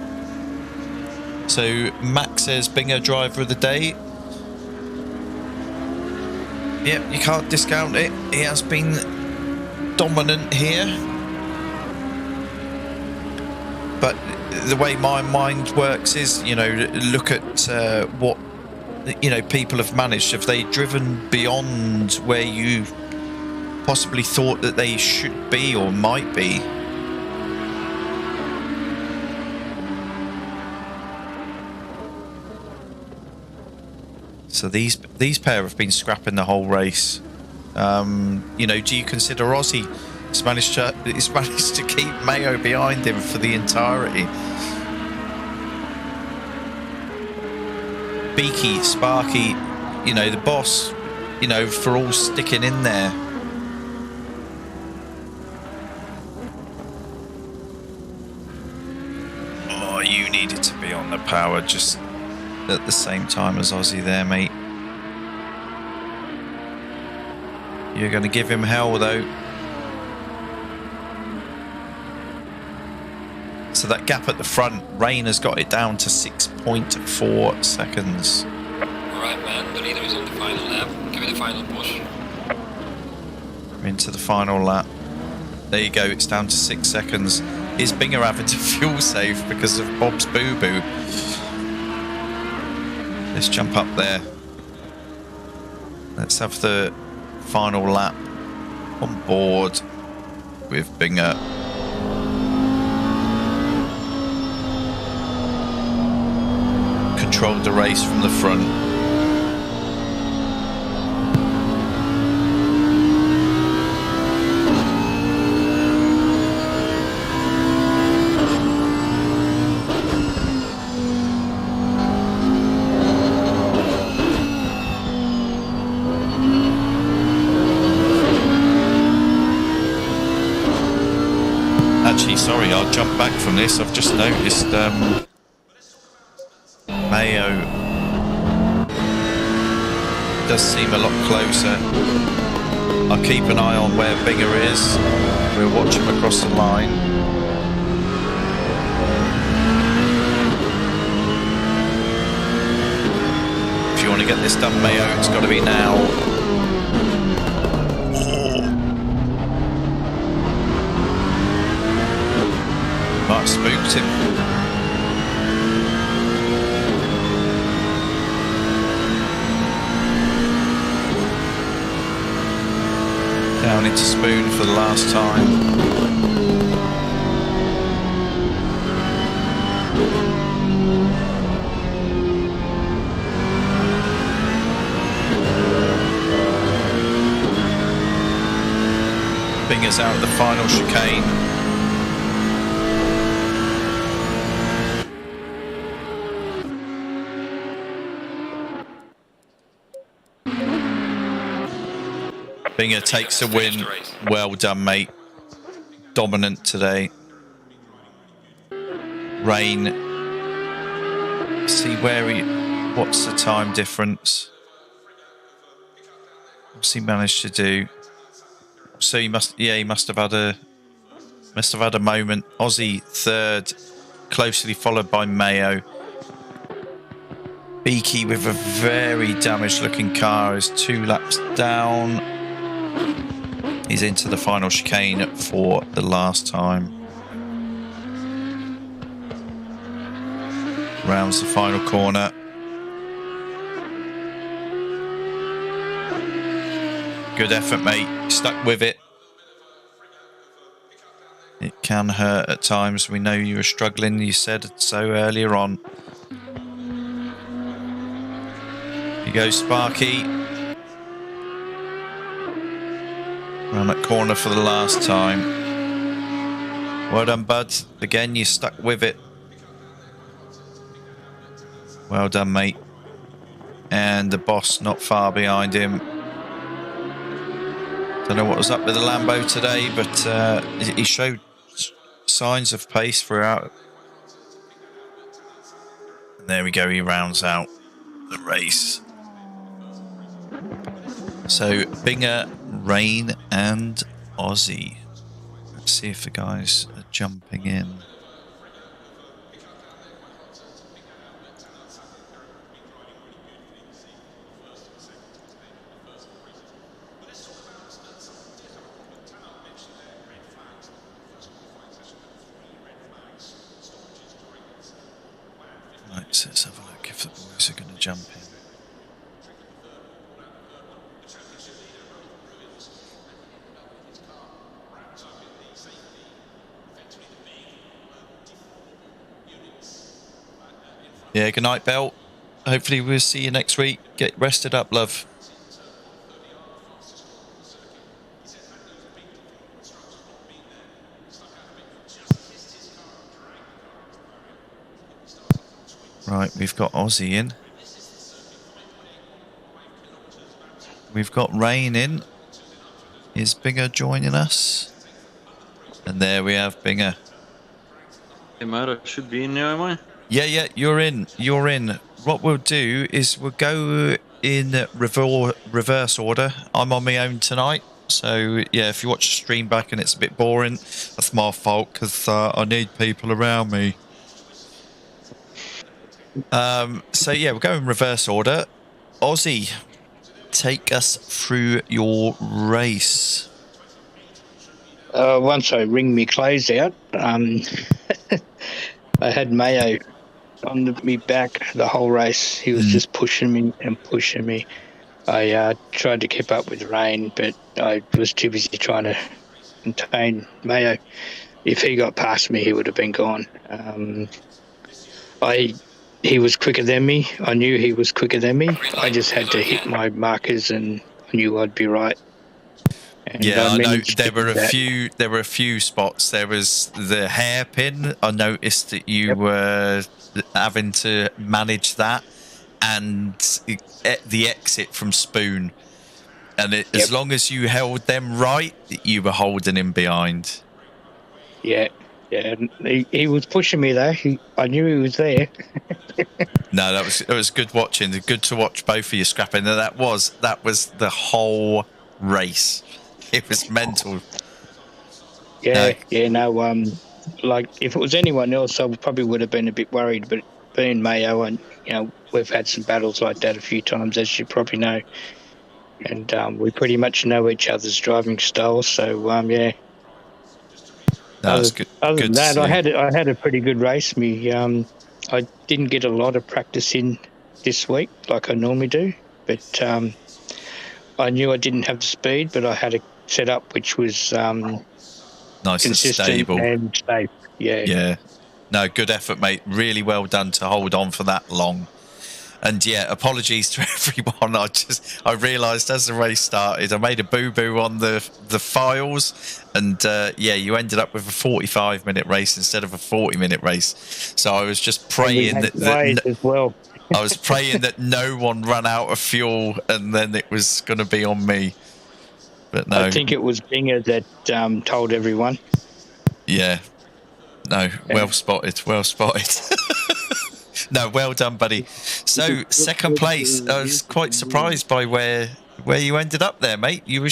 So Max says Binger driver of the day. Yep, you can't discount it. He has been dominant here. But the way my mind works is, look at what people have managed. Have they driven beyond where you possibly thought that they should be or might be? So these pair have been scrapping the whole race. Do you consider Aussie? He's managed to keep Mayo behind him for the entirety. Beaky, Sparky, the boss, for all sticking in there. Oh, you needed to be on the power just at the same time as Aussie there, mate. You're going to give him hell, though. So that gap at the front, Rain has got it down to 6.4 seconds. Alright, man, the leader is on the final lap. Give it a final push. Into the final lap. There you go, it's down to 6 seconds. Is Binger having to fuel save because of Bob's boo-boo? Let's jump up there. Let's have the final lap on board with Binger. Controlled the race from the front. Actually, sorry, I'll jump back from this. I've just noticed Mayo does seem a lot closer. I'll keep an eye on where Binger is. We'll watch him across the line. want to get this done, Mayo, it's got to be now. Might have spooked him. Down into Spoon for the last time. Binger's out of the final chicane. Binger takes a win. Well done, mate. Dominant today. Rain. See where he... What's the time difference? What's he managed to do? So he must... Yeah, he must have had a moment. Aussie third. Closely followed by Mayo. Beaky with a very damaged looking car is 2 laps down. He's into the final chicane for the last time. Rounds the final corner. Good effort, mate. Stuck with it. It can hurt at times. We know you were struggling. You said so earlier on. Here goes Sparky. Around that corner for the last time. Well done, bud. Again, you stuck with it. Well done, mate. And the boss not far behind him. Don't know what was up with the Lambo today, but he showed signs of pace throughout. And there we go, he rounds out the race. So, Binger, Rain and Aussie. Let's see if the guys are jumping in. Right, so let's have a look if the boys are going to jump in. Yeah, good night, Belle. Hopefully we'll see you next week. Get rested up, love. Right, we've got Aussie in. We've got Rain in. Is Binger joining us? And there we have Binger. Hey, mate, I should be in now, am I? Yeah, you're in. You're in. What we'll do is we'll go in reverse order. I'm on my own tonight. So, yeah, if you watch the stream back and it's a bit boring, that's my fault because I need people around me. So, yeah, we'll go in reverse order. Aussie, take us through your race. Once I ring me clothes out, I had Mayo on me back the whole race. He was just pushing me and pushing me. I tried to keep up with Rain, but I was too busy trying to contain Mayo. If he got past me, he would have been gone. He was quicker than me. I knew he was quicker than me. I just had to hit my markers, and I knew I'd be right. And yeah, I know there were a few spots. There was the hairpin. I noticed that you were having to manage that, and the exit from Spoon. And as long as you held them right, you were holding him behind. Yeah. He was pushing me though. I knew he was there. No, it was good watching. Good to watch both of you scrapping. And that was the whole race. It was mental. Like if it was anyone else, I probably would have been a bit worried. But been, Mayo, and we've had some battles like that a few times, as you probably know, and we pretty much know each other's driving styles. So yeah. That's good. Other Good than to that, see. I had a pretty good race. I didn't get a lot of practice in this week like I normally do, but I knew I didn't have the speed, but I had a setup which was Nice and consistent stable. and safe. Yeah. Yeah. No, good effort, mate. Really well done to hold on for that long. And yeah, apologies to everyone. I realised as the race started, I made a boo-boo on the files, and yeah, you ended up with a 45-minute race instead of a 40-minute race. So I was just praying that as well. I was praying that no one ran out of fuel, and then it was going to be on me. But no, I think it was Binger that told everyone. Yeah. No, well spotted. Well spotted. No, well done, buddy. So, second place. I was quite surprised by where you ended up there, mate. You were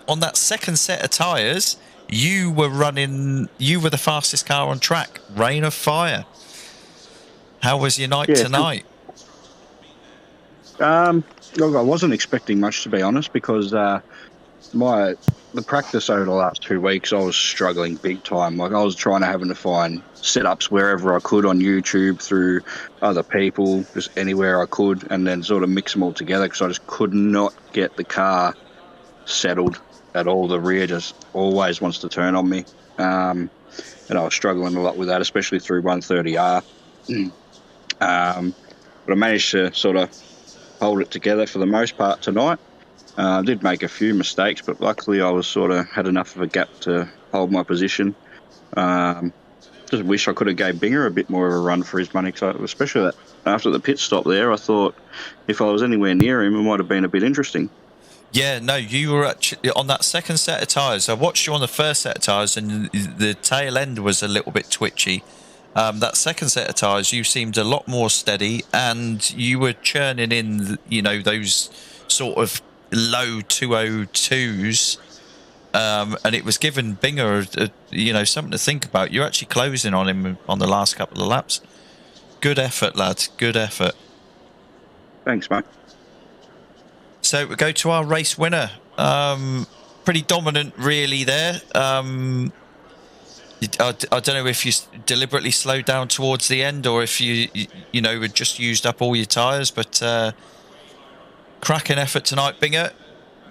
on that second set of tyres. You were the fastest car on track. Rain of fire. How was your night tonight? Look, I wasn't expecting much, to be honest, because the practice over the last 2 weeks, I was struggling big time. Like, I was having to find setups wherever I could on YouTube, through other people, just anywhere I could, and then sort of mix them all together, because I just could not get the car settled at all. The rear just always wants to turn on me. And I was struggling a lot with that, especially through 130R. But I managed to sort of hold it together for the most part tonight. I did make a few mistakes, but luckily I was had enough of a gap to hold my position. Just wish I could have gave Binger a bit more of a run for his money, especially after the pit stop there. I thought if I was anywhere near him, it might have been a bit interesting. Yeah, no, you were actually on that second set of tyres. I watched you on the first set of tyres, and the tail end was a little bit twitchy. That second set of tyres, you seemed a lot more steady, and you were churning in, those sort of low 202s, and it was giving Binger, something to think about. You're actually closing on him on the last couple of laps. Good effort, lad. Good effort. Thanks, mate. So we go to our race winner. Pretty dominant, really, there. I don't know if you deliberately slowed down towards the end, or if you had just used up all your tyres, but cracking effort tonight, Binger.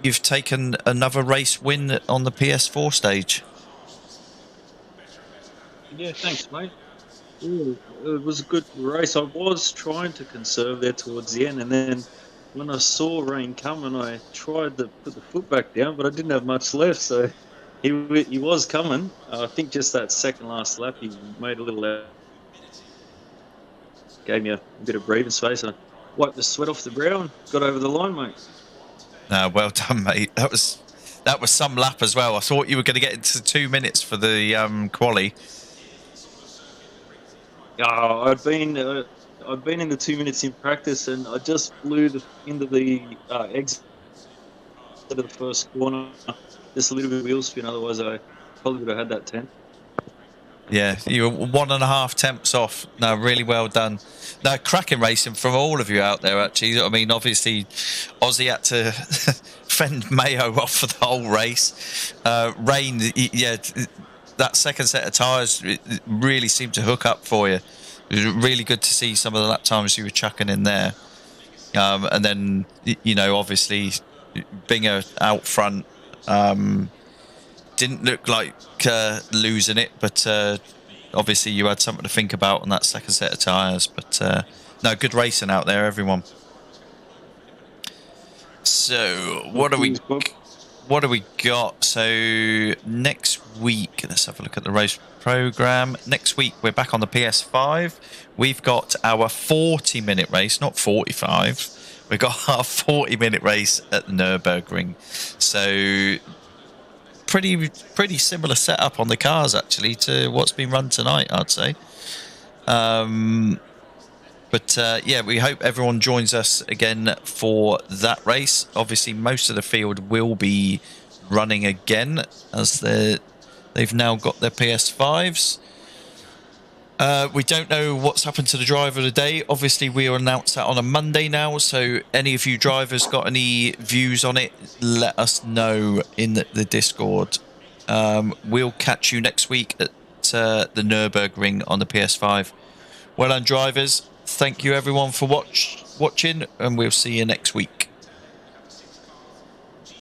You've taken another race win on the PS4 stage. Yeah, thanks, mate. Ooh, it was a good race. I was trying to conserve there towards the end, and then when I saw rain coming, I tried to put the foot back down, but I didn't have much left, so he was coming. I think just that second last lap, he made a little gave me a bit of breathing space. I wiped the sweat off the brow and got over the line, mate. Well done, mate. That was some lap as well. I thought you were going to get into 2 minutes for the quali. I'd been in the 2 minutes in practice, and I just blew into the exit of the first corner. Just a little bit of wheel spin, otherwise I probably would have had that 10. Yeah, you were 1.5 tenths off. No, really well done. No, cracking racing from all of you out there, actually. I mean, obviously, Ozzy had to fend Mayo off for the whole race. Rain, yeah, that second set of tyres really seemed to hook up for you. It was really good to see some of the lap times you were chucking in there. And then, obviously, Binger out front. Didn't look like losing it, but obviously you had something to think about on that second set of tyres. But no, good racing out there, everyone. So what do we got? So next week, let's have a look at the race program. Next week we're back on the PS5. We've got our 40-minute race, not 45. We've got our 40-minute race at the Nürburgring. So pretty similar setup on the cars, actually, to what's been run tonight, I'd say. But yeah, we hope everyone joins us again for that race. Obviously, most of the field will be running again, as they've now got their PS5s. We don't know what's happened to the driver of the day. Obviously, we'll announce that on a Monday now. So any of you drivers got any views on it, let us know in the Discord. We'll catch you next week at the Nürburgring on the PS5. Well done, drivers. Thank you, everyone, for watching, and we'll see you next week.